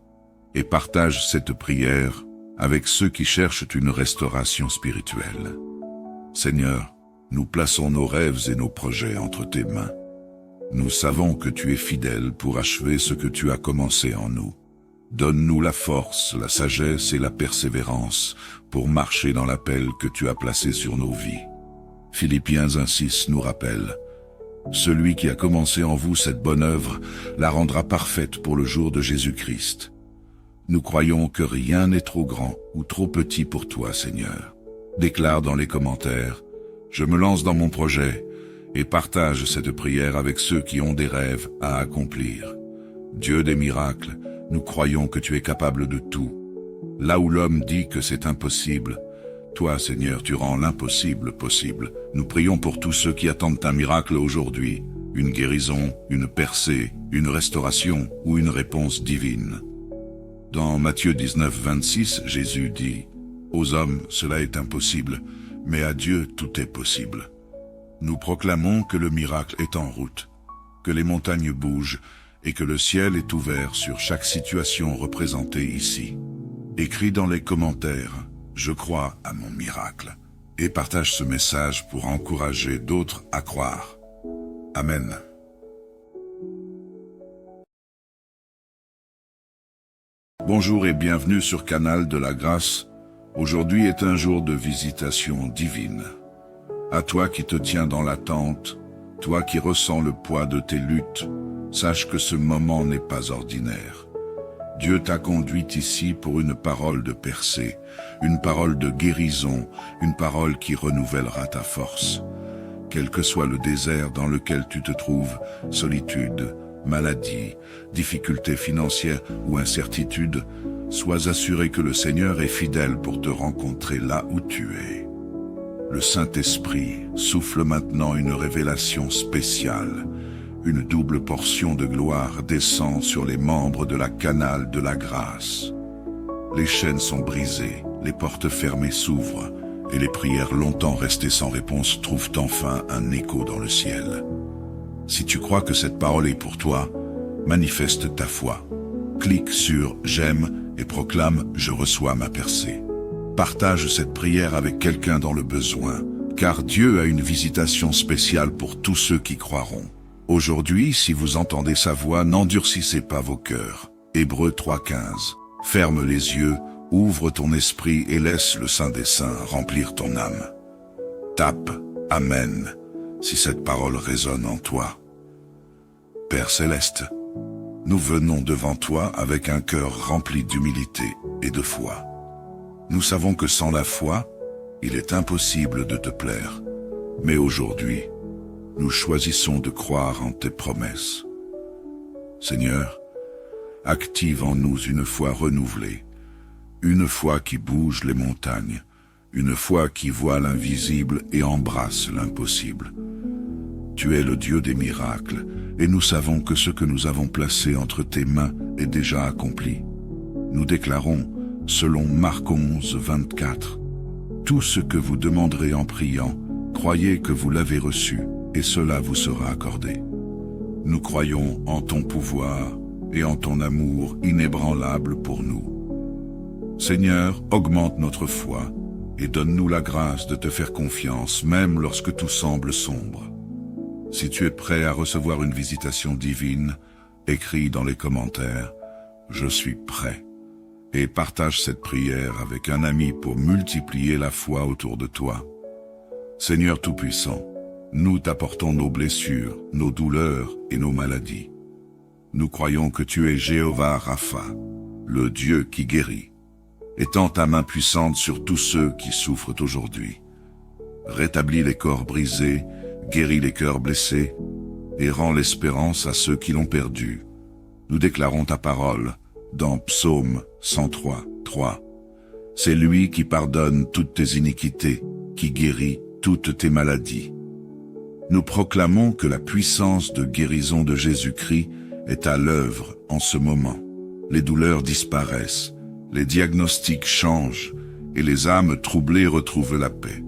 et partage cette prière avec ceux qui cherchent une restauration spirituelle. Seigneur, nous plaçons nos rêves et nos projets entre tes mains. Nous savons que tu es fidèle pour achever ce que tu as commencé en nous. Donne-nous la force, la sagesse et la persévérance pour marcher dans l'appel que tu as placé sur nos vies. Philippiens 1,6 nous rappelle « Celui qui a commencé en vous cette bonne œuvre la rendra parfaite pour le jour de Jésus-Christ. » Nous croyons que rien n'est trop grand ou trop petit pour toi, Seigneur. Déclare dans les commentaires « Je me lance dans mon projet » et partage cette prière avec ceux qui ont des rêves à accomplir. Dieu des miracles, nous croyons que tu es capable de tout. Là où l'homme dit que c'est impossible, toi, Seigneur, tu rends l'impossible possible. Nous prions pour tous ceux qui attendent un miracle aujourd'hui, une guérison, une percée, une restauration ou une réponse divine. Dans Matthieu 19, 26, Jésus dit « Aux hommes, cela est impossible, mais à Dieu, tout est possible. » Nous proclamons que le miracle est en route, que les montagnes bougent et que le ciel est ouvert sur chaque situation représentée ici. Écris dans les commentaires « Je crois à mon miracle » et partage ce message pour encourager d'autres à croire. Amen. Bonjour et bienvenue sur Canal de la Grâce. Aujourd'hui est un jour de visitation divine. À toi qui te tiens dans l'attente, toi qui ressens le poids de tes luttes, sache que ce moment n'est pas ordinaire. Dieu t'a conduit ici pour une parole de percée, une parole de guérison, une parole qui renouvellera ta force. Quel que soit le désert dans lequel tu te trouves, solitude, maladie, difficultés financières ou incertitude, sois assuré que le Seigneur est fidèle pour te rencontrer là où tu es. Le Saint-Esprit souffle maintenant une révélation spéciale. Une double portion de gloire descend sur les membres de la Canal de la Grâce. Les chaînes sont brisées, les portes fermées s'ouvrent, et les prières longtemps restées sans réponse trouvent enfin un écho dans le ciel. Si tu crois que cette parole est pour toi, manifeste ta foi. Clique sur « J'aime » et proclame « Je reçois ma percée ». Partage cette prière avec quelqu'un dans le besoin, car Dieu a une visitation spéciale pour tous ceux qui croiront. Aujourd'hui, si vous entendez sa voix, n'endurcissez pas vos cœurs. Hébreux 3,15. Ferme les yeux, ouvre ton esprit et laisse le Saint des Saints remplir ton âme. Tape « Amen » si cette parole résonne en toi. Père Céleste, nous venons devant toi avec un cœur rempli d'humilité et de foi. Nous savons que sans la foi, il est impossible de te plaire. Mais aujourd'hui, nous choisissons de croire en tes promesses. Seigneur, active en nous une foi renouvelée, une foi qui bouge les montagnes, une foi qui voit l'invisible et embrasse l'impossible. Tu es le Dieu des miracles, et nous savons que ce que nous avons placé entre tes mains est déjà accompli. Nous déclarons, selon Marc 11, 24, « Tout ce que vous demanderez en priant, croyez que vous l'avez reçu, et cela vous sera accordé. » Nous croyons en ton pouvoir et en ton amour inébranlable pour nous. Seigneur, augmente notre foi et donne-nous la grâce de te faire confiance, même lorsque tout semble sombre. Si tu es prêt à recevoir une visitation divine, écris dans les commentaires « Je suis prêt » et partage cette prière avec un ami pour multiplier la foi autour de toi. Seigneur Tout-Puissant, nous t'apportons nos blessures, nos douleurs et nos maladies. Nous croyons que tu es Jéhovah Rapha, le Dieu qui guérit. Étends ta main puissante sur tous ceux qui souffrent aujourd'hui. Rétablis les corps brisés, guéris les cœurs blessés, et rends l'espérance à ceux qui l'ont perdue. Nous déclarons ta parole dans Psaume 103, 3. C'est lui qui pardonne toutes tes iniquités, qui guérit toutes tes maladies. Nous proclamons que la puissance de guérison de Jésus-Christ est à l'œuvre en ce moment. Les douleurs disparaissent, les diagnostics changent, et les âmes troublées retrouvent la paix.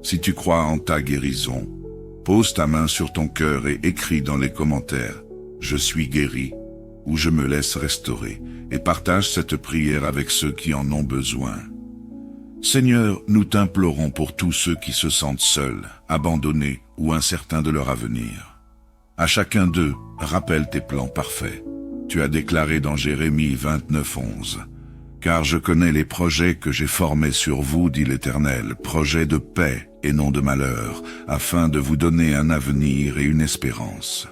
Si tu crois en ta guérison, pose ta main sur ton cœur et écris dans les commentaires « Je suis guéri » ou « Je me laisse restaurer » et partage cette prière avec ceux qui en ont besoin. Seigneur, nous t'implorons pour tous ceux qui se sentent seuls, abandonnés ou incertains de leur avenir. À chacun d'eux, rappelle tes plans parfaits. Tu as déclaré dans Jérémie 29, 11. « Car je connais les projets que j'ai formés sur vous, dit l'Éternel, projets de paix et non de malheur, afin de vous donner un avenir et une espérance.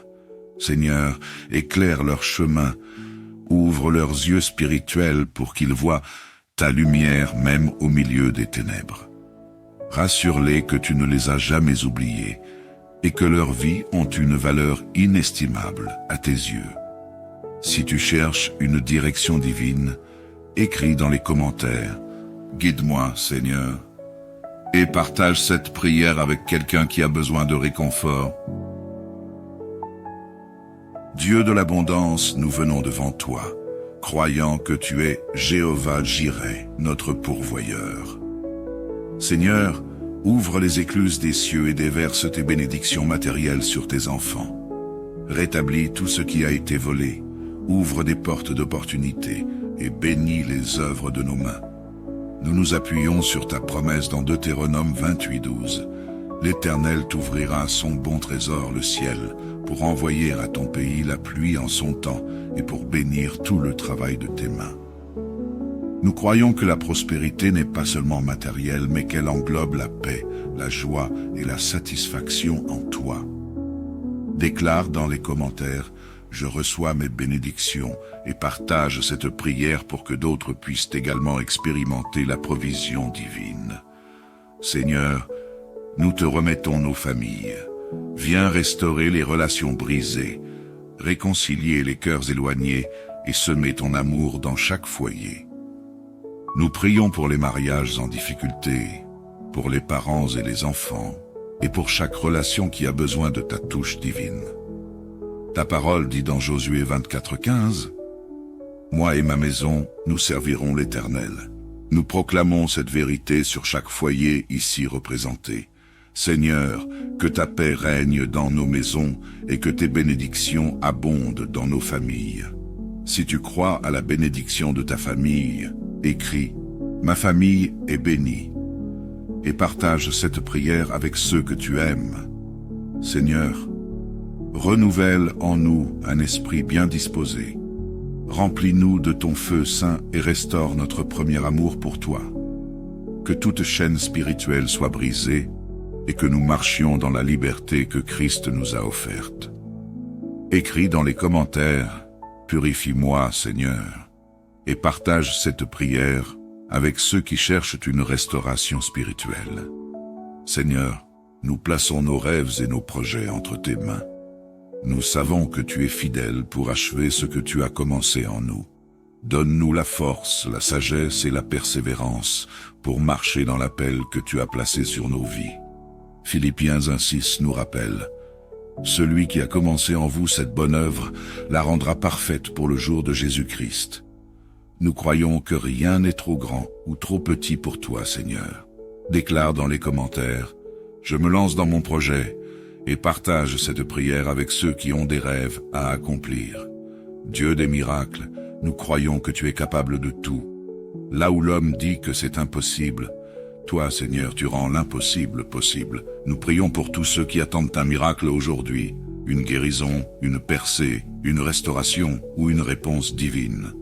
Seigneur, éclaire leur chemin, ouvre leurs yeux spirituels pour qu'ils voient ta lumière même au milieu des ténèbres. Rassure-les que tu ne les as jamais oubliés et que leurs vies ont une valeur inestimable à tes yeux. Si tu cherches une direction divine, écris dans les commentaires « Guide-moi, Seigneur » et partage cette prière avec quelqu'un qui a besoin de réconfort. Dieu de l'abondance, nous venons devant toi, croyant que tu es Jéhovah Jireh, notre pourvoyeur. Seigneur, ouvre les écluses des cieux et déverse tes bénédictions matérielles sur tes enfants. Rétablis tout ce qui a été volé, ouvre des portes d'opportunité et bénis les œuvres de nos mains. Nous nous appuyons sur ta promesse dans Deutéronome 28, 12. L'Éternel t'ouvrira son bon trésor, le ciel, pour envoyer à ton pays la pluie en son temps et pour bénir tout le travail de tes mains. Nous croyons que la prospérité n'est pas seulement matérielle, mais qu'elle englobe la paix, la joie et la satisfaction en toi. Déclare dans les commentaires « Je reçois mes bénédictions » et partage cette prière pour que d'autres puissent également expérimenter la provision divine. Seigneur, nous te remettons nos familles. Viens restaurer les relations brisées, réconcilier les cœurs éloignés et semer ton amour dans chaque foyer. Nous prions pour les mariages en difficulté, pour les parents et les enfants, et pour chaque relation qui a besoin de ta touche divine. Ta parole dit dans Josué 24:15, « Moi et ma maison, nous servirons l'Éternel. » Nous proclamons cette vérité sur chaque foyer ici représenté. Seigneur, que ta paix règne dans nos maisons et que tes bénédictions abondent dans nos familles. Si tu crois à la bénédiction de ta famille, écris « Ma famille est bénie » et partage cette prière avec ceux que tu aimes. Seigneur, renouvelle en nous un esprit bien disposé. Remplis-nous de ton feu saint et restaure notre premier amour pour toi. Que toute chaîne spirituelle soit brisée et que nous marchions dans la liberté que Christ nous a offerte. Écris dans les commentaires « Purifie-moi, Seigneur » et partage cette prière avec ceux qui cherchent une restauration spirituelle. Seigneur, nous plaçons nos rêves et nos projets entre tes mains. Nous savons que tu es fidèle pour achever ce que tu as commencé en nous. Donne-nous la force, la sagesse et la persévérance pour marcher dans l'appel que tu as placé sur nos vies. Philippiens 1:6 nous rappelle « Celui qui a commencé en vous cette bonne œuvre la rendra parfaite pour le jour de Jésus-Christ. » Nous croyons que rien n'est trop grand ou trop petit pour toi, Seigneur. Déclare dans les commentaires « Je me lance dans mon projet » et partage cette prière avec ceux qui ont des rêves à accomplir. Dieu des miracles, nous croyons que tu es capable de tout. Là où l'homme dit que c'est impossible, toi, Seigneur, tu rends l'impossible possible. Nous prions pour tous ceux qui attendent un miracle aujourd'hui, une guérison, une percée, une restauration ou une réponse divine.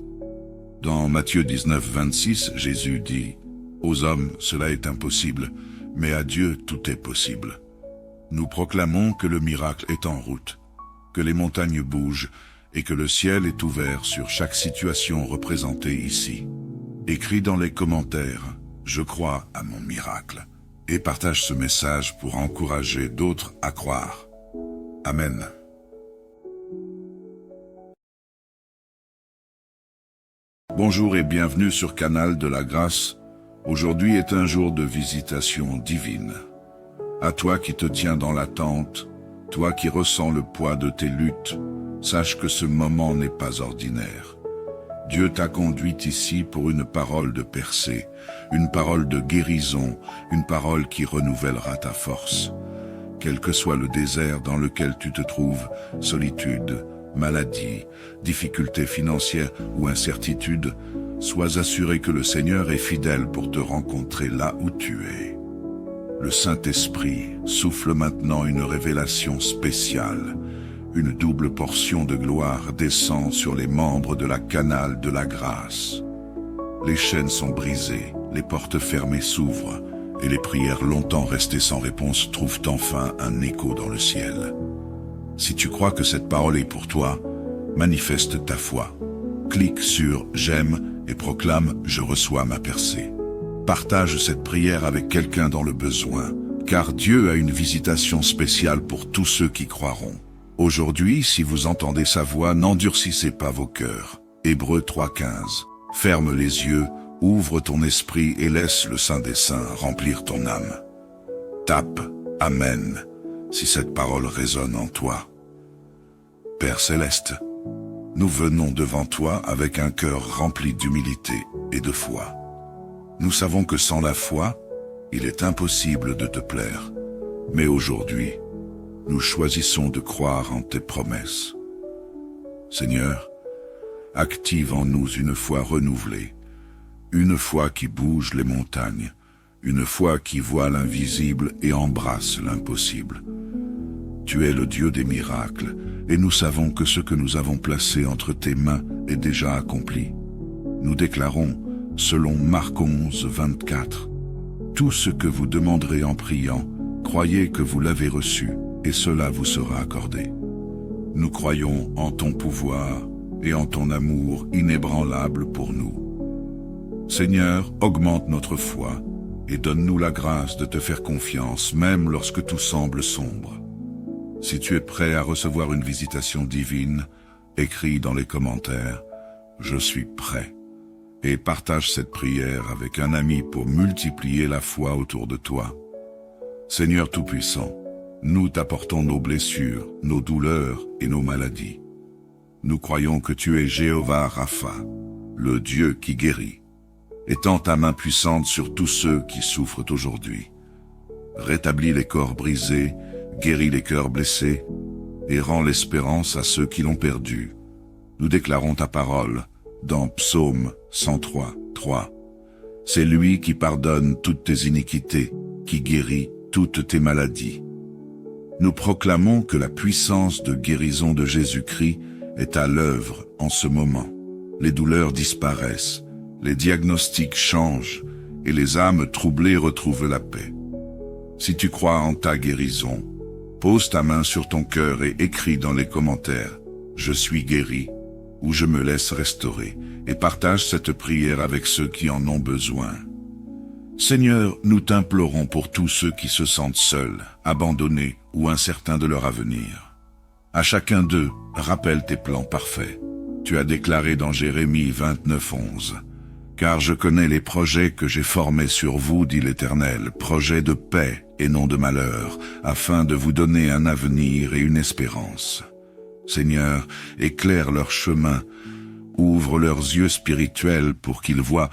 Dans Matthieu 19:26, Jésus dit « Aux hommes, cela est impossible, mais à Dieu, tout est possible. » Nous proclamons que le miracle est en route, que les montagnes bougent et que le ciel est ouvert sur chaque situation représentée ici. Écris dans les commentaires « Je crois à mon miracle » et partage ce message pour encourager d'autres à croire. Amen. Bonjour et bienvenue sur Canal de la Grâce. Aujourd'hui est un jour de visitation divine. À toi qui te tiens dans l'attente, toi qui ressens le poids de tes luttes, sache que ce moment n'est pas ordinaire. Dieu t'a conduit ici pour une parole de percée, une parole de guérison, une parole qui renouvellera ta force. Quel que soit le désert dans lequel tu te trouves, solitude, maladie, difficultés financières ou incertitude, sois assuré que le Seigneur est fidèle pour te rencontrer là où tu es. Le Saint-Esprit souffle maintenant une révélation spéciale. Une double portion de gloire descend sur les membres de la Canal de la Grâce. Les chaînes sont brisées, les portes fermées s'ouvrent, et les prières longtemps restées sans réponse trouvent enfin un écho dans le ciel. Si tu crois que cette parole est pour toi, manifeste ta foi. Clique sur « J'aime » et proclame « Je reçois ma percée ». Partage cette prière avec quelqu'un dans le besoin, car Dieu a une visitation spéciale pour tous ceux qui croiront. Aujourd'hui, si vous entendez sa voix, n'endurcissez pas vos cœurs. Hébreux 3:15. Ferme les yeux, ouvre ton esprit et laisse le Saint des Saints remplir ton âme. Tape « Amen » si cette parole résonne en toi. Père Céleste, nous venons devant toi avec un cœur rempli d'humilité et de foi. Nous savons que sans la foi, il est impossible de te plaire. Mais aujourd'hui, nous choisissons de croire en tes promesses. Seigneur, active en nous une foi renouvelée, une foi qui bouge les montagnes, une foi qui voit l'invisible et embrasse l'impossible. Tu es le Dieu des miracles, et nous savons que ce que nous avons placé entre tes mains est déjà accompli. Nous déclarons, selon Marc 11, 24. Tout ce que vous demanderez en priant, croyez que vous l'avez reçu, et cela vous sera accordé. Nous croyons en ton pouvoir et en ton amour inébranlable pour nous. Seigneur, augmente notre foi et donne-nous la grâce de te faire confiance, même lorsque tout semble sombre. Si tu es prêt à recevoir une visitation divine, écris dans les commentaires « Je suis prêt » et partage cette prière avec un ami pour multiplier la foi autour de toi. Seigneur Tout-Puissant, nous t'apportons nos blessures, nos douleurs et nos maladies. Nous croyons que tu es Jéhovah Rapha, le Dieu qui guérit. Étends ta main puissante sur tous ceux qui souffrent aujourd'hui. Rétablis les corps brisés, guéris les cœurs blessés, et rends l'espérance à ceux qui l'ont perdue. Nous déclarons ta parole dans Psaume 103, 3. C'est lui qui pardonne toutes tes iniquités, qui guérit toutes tes maladies. Nous proclamons que la puissance de guérison de Jésus-Christ est à l'œuvre en ce moment. Les douleurs disparaissent, les diagnostics changent et les âmes troublées retrouvent la paix. Si tu crois en ta guérison, pose ta main sur ton cœur et écris dans les commentaires « Je suis guéri » ou « Je me laisse restaurer » et partage cette prière avec ceux qui en ont besoin. Seigneur, nous t'implorons pour tous ceux qui se sentent seuls, abandonnés ou incertains de leur avenir. À chacun d'eux, rappelle tes plans parfaits. Tu as déclaré dans Jérémie 29, 11. « Car je connais les projets que j'ai formés sur vous, dit l'Éternel, projets de paix et non de malheur, afin de vous donner un avenir et une espérance. » Seigneur, éclaire leur chemin, ouvre leurs yeux spirituels pour qu'ils voient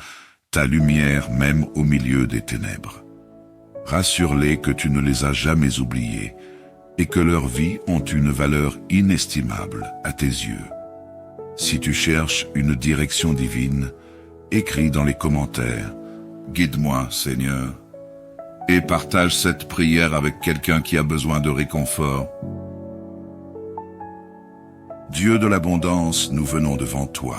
ta lumière même au milieu des ténèbres. Rassure-les que tu ne les as jamais oubliés et que leurs vies ont une valeur inestimable à tes yeux. Si tu cherches une direction divine, écris dans les commentaires « Guide-moi, Seigneur » et partage cette prière avec quelqu'un qui a besoin de réconfort. Dieu de l'abondance, nous venons devant toi,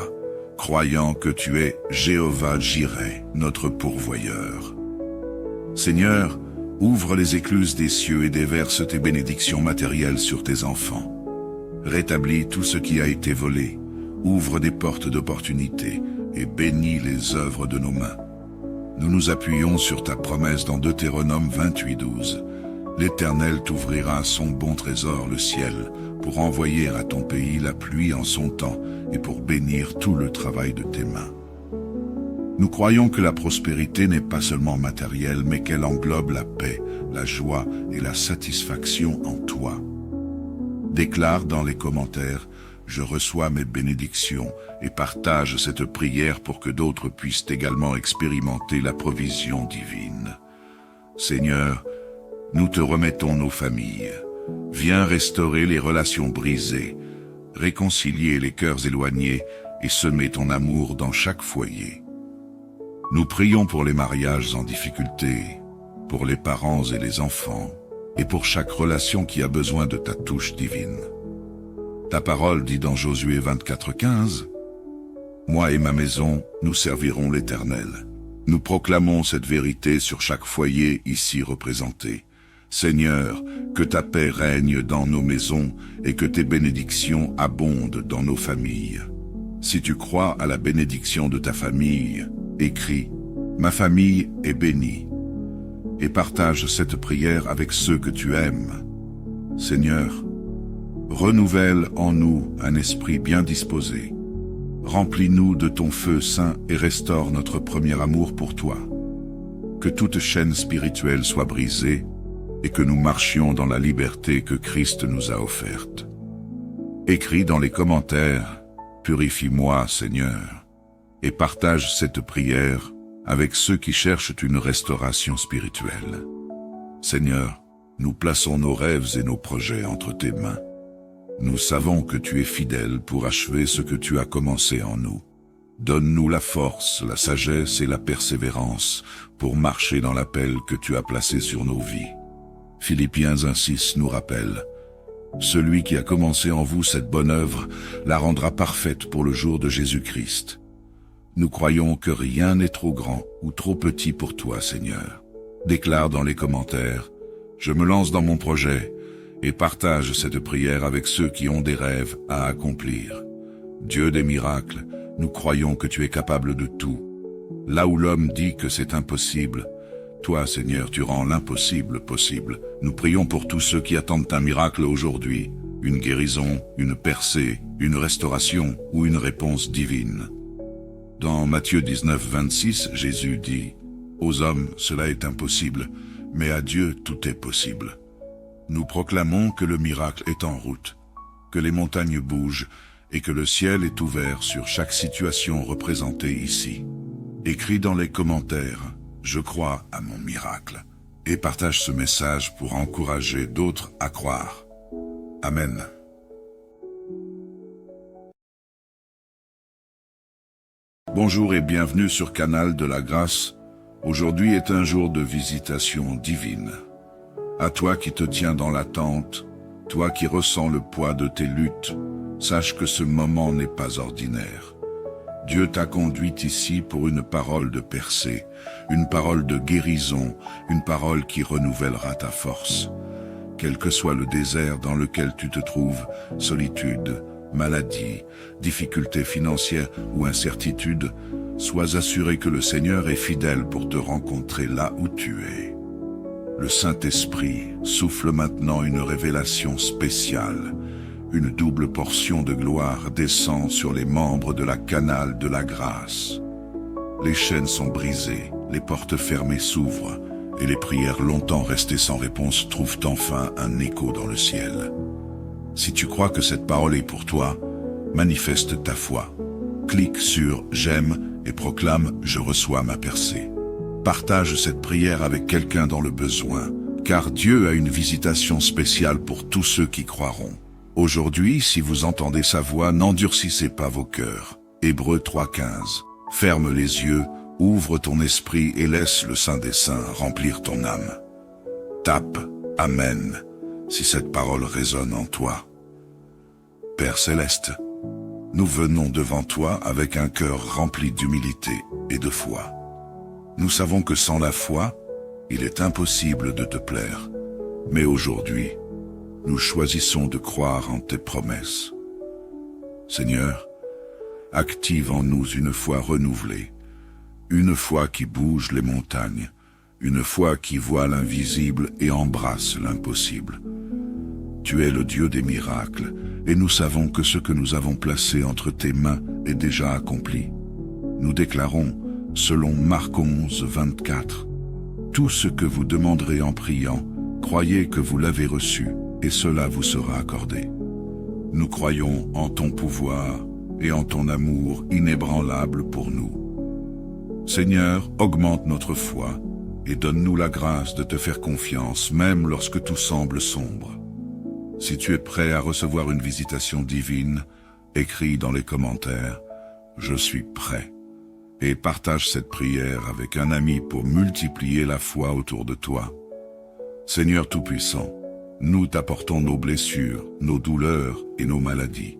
croyant que tu es Jéhovah Jireh, notre pourvoyeur. Seigneur, ouvre les écluses des cieux et déverse tes bénédictions matérielles sur tes enfants. Rétablis tout ce qui a été volé, ouvre des portes d'opportunité et bénis les œuvres de nos mains. Nous nous appuyons sur ta promesse dans Deutéronome 28, 12. L'Éternel t'ouvrira son bon trésor, le ciel, pour envoyer à ton pays la pluie en son temps et pour bénir tout le travail de tes mains. Nous croyons que la prospérité n'est pas seulement matérielle, mais qu'elle englobe la paix, la joie et la satisfaction en toi. Déclare dans les commentaires « Je reçois mes bénédictions » et partage cette prière pour que d'autres puissent également expérimenter la provision divine. Seigneur, nous te remettons nos familles. Viens restaurer les relations brisées, réconcilier les cœurs éloignés et semer ton amour dans chaque foyer. Nous prions pour les mariages en difficulté, pour les parents et les enfants, et pour chaque relation qui a besoin de ta touche divine. Ta parole dit dans Josué 24, 15, « Moi et ma maison, nous servirons l'Éternel. » Nous proclamons cette vérité sur chaque foyer ici représenté. Seigneur, que ta paix règne dans nos maisons et que tes bénédictions abondent dans nos familles. Si tu crois à la bénédiction de ta famille, écris « Ma famille est bénie » et partage cette prière avec ceux que tu aimes. Seigneur, renouvelle en nous un esprit bien disposé. Remplis-nous de ton feu saint et restaure notre premier amour pour toi. Que toute chaîne spirituelle soit brisée et que nous marchions dans la liberté que Christ nous a offerte. Écris dans les commentaires « Purifie-moi, Seigneur » et partage cette prière avec ceux qui cherchent une restauration spirituelle. Seigneur, nous plaçons nos rêves et nos projets entre tes mains. Nous savons que tu es fidèle pour achever ce que tu as commencé en nous. Donne-nous la force, la sagesse et la persévérance pour marcher dans l'appel que tu as placé sur nos vies. Philippiens 1,6 nous rappelle « Celui qui a commencé en vous cette bonne œuvre la rendra parfaite pour le jour de Jésus-Christ. » Nous croyons que rien n'est trop grand ou trop petit pour toi, Seigneur. Déclare dans les commentaires, je me lance dans mon projet et partage cette prière avec ceux qui ont des rêves à accomplir. Dieu des miracles, nous croyons que tu es capable de tout. Là où l'homme dit que c'est impossible, toi, Seigneur, tu rends l'impossible possible. Nous prions pour tous ceux qui attendent un miracle aujourd'hui, une guérison, une percée, une restauration ou une réponse divine. Dans Matthieu 19, 26, Jésus dit, « Aux hommes, cela est impossible, mais à Dieu, tout est possible. » Nous proclamons que le miracle est en route, que les montagnes bougent et que le ciel est ouvert sur chaque situation représentée ici. Écris dans les commentaires, je crois à mon miracle, et partage ce message pour encourager d'autres à croire. Amen. Bonjour et bienvenue sur Canal de la Grâce. Aujourd'hui est un jour de visitation divine. À toi qui te tiens dans l'attente, toi qui ressens le poids de tes luttes, sache que ce moment n'est pas ordinaire. Dieu t'a conduit ici pour une parole de percée, une parole de guérison, une parole qui renouvellera ta force. Quel que soit le désert dans lequel tu te trouves, solitude, maladie, difficultés financières ou incertitude, sois assuré que le Seigneur est fidèle pour te rencontrer là où tu es. Le Saint-Esprit souffle maintenant une révélation spéciale. Une double portion de gloire descend sur les membres de la Canal de la Grâce. Les chaînes sont brisées, les portes fermées s'ouvrent, et les prières longtemps restées sans réponse trouvent enfin un écho dans le ciel. Si tu crois que cette parole est pour toi, manifeste ta foi. Clique sur « J'aime » et proclame « Je reçois ma percée ». Partage cette prière avec quelqu'un dans le besoin, car Dieu a une visitation spéciale pour tous ceux qui croiront. Aujourd'hui, si vous entendez sa voix, n'endurcissez pas vos cœurs. Hébreux 3,15. Ferme les yeux, ouvre ton esprit et laisse le Saint des Saints remplir ton âme. Tape « Amen » si cette parole résonne en toi. Père Céleste, nous venons devant toi avec un cœur rempli d'humilité et de foi. Nous savons que sans la foi, il est impossible de te plaire. Mais aujourd'hui, nous choisissons de croire en tes promesses. Seigneur, active en nous une foi renouvelée, une foi qui bouge les montagnes, une foi qui voit l'invisible et embrasse l'impossible. Tu es le Dieu des miracles, et nous savons que ce que nous avons placé entre tes mains est déjà accompli. Nous déclarons, selon Marc 11, 24, « Tout ce que vous demanderez en priant, croyez que vous l'avez reçu, et cela vous sera accordé. » Nous croyons en ton pouvoir et en ton amour inébranlable pour nous. Seigneur, augmente notre foi et donne-nous la grâce de te faire confiance, même lorsque tout semble sombre. Si tu es prêt à recevoir une visitation divine, écris dans les commentaires « Je suis prêt » et partage cette prière avec un ami pour multiplier la foi autour de toi. Seigneur Tout-Puissant, nous t'apportons nos blessures, nos douleurs et nos maladies.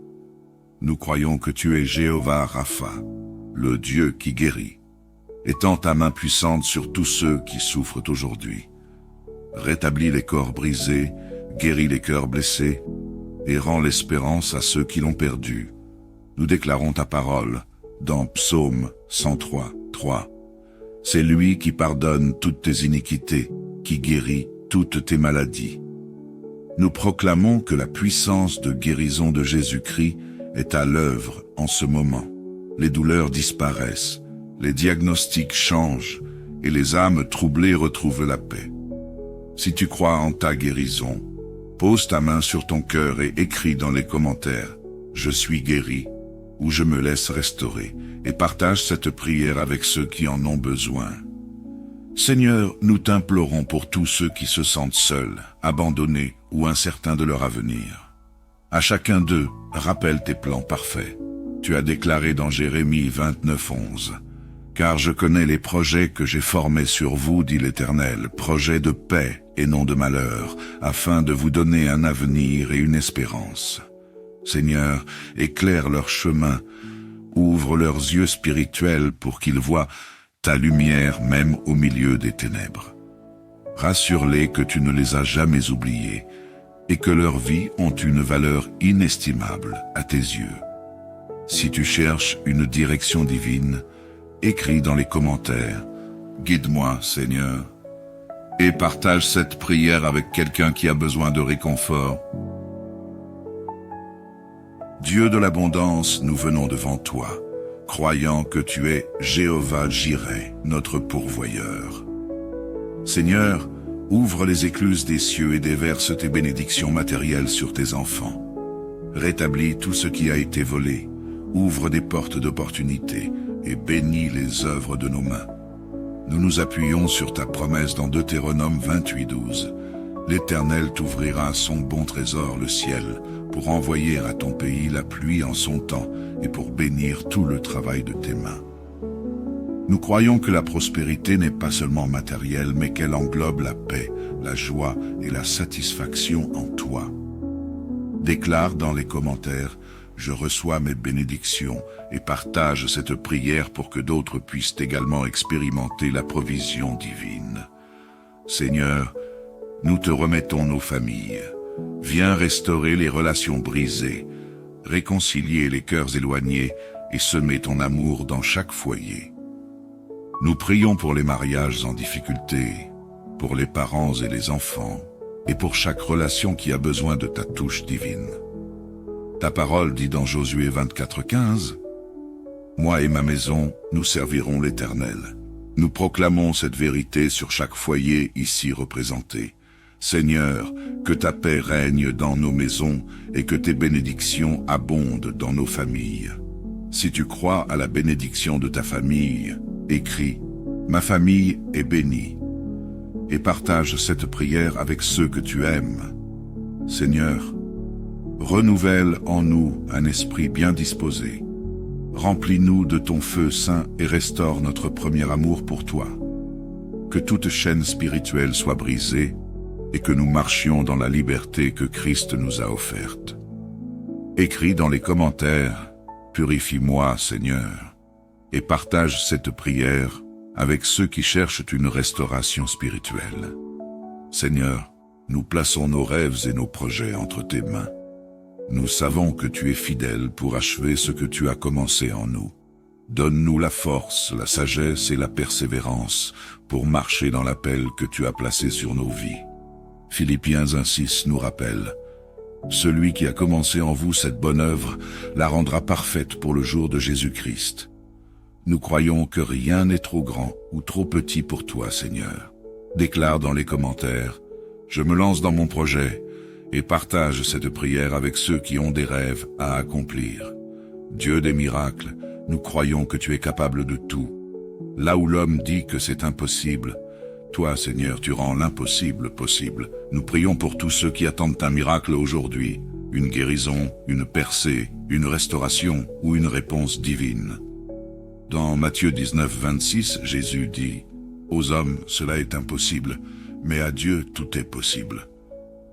Nous croyons que tu es Jéhovah Rapha, le Dieu qui guérit. Étends ta main puissante sur tous ceux qui souffrent aujourd'hui. Rétablis les corps brisés, guéris les cœurs blessés, et rends l'espérance à ceux qui l'ont perdue. Nous déclarons ta parole dans Psaume 103, 3. C'est lui qui pardonne toutes tes iniquités, qui guérit toutes tes maladies. Nous proclamons que la puissance de guérison de Jésus-Christ est à l'œuvre en ce moment. Les douleurs disparaissent, les diagnostics changent et les âmes troublées retrouvent la paix. Si tu crois en ta guérison, pose ta main sur ton cœur et écris dans les commentaires « Je suis guéri » ou « Je me laisse restaurer » et partage cette prière avec ceux qui en ont besoin. Seigneur, nous t'implorons pour tous ceux qui se sentent seuls, abandonnés ou incertains de leur avenir. À chacun d'eux, rappelle tes plans parfaits. Tu as déclaré dans Jérémie 29, 11. « Car je connais les projets que j'ai formés sur vous, dit l'Éternel, projets de paix et non de malheur, afin de vous donner un avenir et une espérance. Seigneur, éclaire leur chemin, Ouvre leurs yeux spirituels pour qu'ils voient ta lumière même au milieu des ténèbres. Rassure-les que tu ne les as jamais oubliés et que leurs vies ont une valeur inestimable à tes yeux. Si tu cherches une direction divine, écris dans les commentaires « Guide-moi, Seigneur » et partage cette prière avec quelqu'un qui a besoin de réconfort. Dieu de l'abondance, nous venons devant toi, croyant que tu es Jéhovah Jireh, notre pourvoyeur. Seigneur, ouvre les écluses des cieux et déverse tes bénédictions matérielles sur tes enfants. Rétablis tout ce qui a été volé, ouvre des portes d'opportunité et bénis les œuvres de nos mains. Nous nous appuyons sur ta promesse dans Deutéronome 28:12. L'Éternel t'ouvrira son bon trésor, le ciel, pour envoyer à ton pays la pluie en son temps et pour bénir tout le travail de tes mains. Nous croyons que la prospérité n'est pas seulement matérielle, mais qu'elle englobe la paix, la joie et la satisfaction en toi. Déclare dans les commentaires « Je reçois mes bénédictions » et partage cette prière pour que d'autres puissent également expérimenter la provision divine. Seigneur, nous te remettons nos familles. Viens restaurer les relations brisées, réconcilier les cœurs éloignés et semer ton amour dans chaque foyer. Nous prions pour les mariages en difficulté, pour les parents et les enfants, et pour chaque relation qui a besoin de ta touche divine. Ta parole dit dans Josué 24:15, « Moi et ma maison, nous servirons l'Éternel. » Nous proclamons cette vérité sur chaque foyer ici représenté. Seigneur, que ta paix règne dans nos maisons et que tes bénédictions abondent dans nos familles. Si tu crois à la bénédiction de ta famille, écris « Ma famille est bénie » et partage cette prière avec ceux que tu aimes. Seigneur, renouvelle en nous un esprit bien disposé. Remplis-nous de ton feu saint et restaure notre premier amour pour toi. Que toute chaîne spirituelle soit brisée et que nous marchions dans la liberté que Christ nous a offerte. Écris dans les commentaires « Purifie-moi, Seigneur » et partage cette prière avec ceux qui cherchent une restauration spirituelle. Seigneur, nous plaçons nos rêves et nos projets entre tes mains. Nous savons que tu es fidèle pour achever ce que tu as commencé en nous. Donne-nous la force, la sagesse et la persévérance pour marcher dans l'appel que tu as placé sur nos vies. Philippiens 1:6 nous rappelle « Celui qui a commencé en vous cette bonne œuvre la rendra parfaite pour le jour de Jésus-Christ. » Nous croyons que rien n'est trop grand ou trop petit pour toi, Seigneur. Déclare dans les commentaires « Je me lance dans mon projet » et partage cette prière avec ceux qui ont des rêves à accomplir. Dieu des miracles, nous croyons que tu es capable de tout. Là où l'homme dit que c'est impossible, toi, Seigneur, tu rends l'impossible possible. Nous prions pour tous ceux qui attendent un miracle aujourd'hui, une guérison, une percée, une restauration ou une réponse divine. Dans Matthieu 19:26, Jésus dit « Aux hommes, cela est impossible, mais à Dieu, tout est possible. »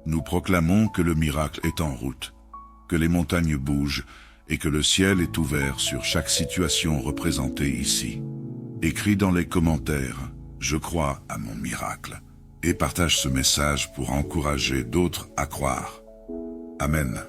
Nous proclamons que le miracle est en route, que les montagnes bougent et que le ciel est ouvert sur chaque situation représentée ici. Écris dans les commentaires « Je crois à mon miracle » et partage ce message pour encourager d'autres à croire. Amen.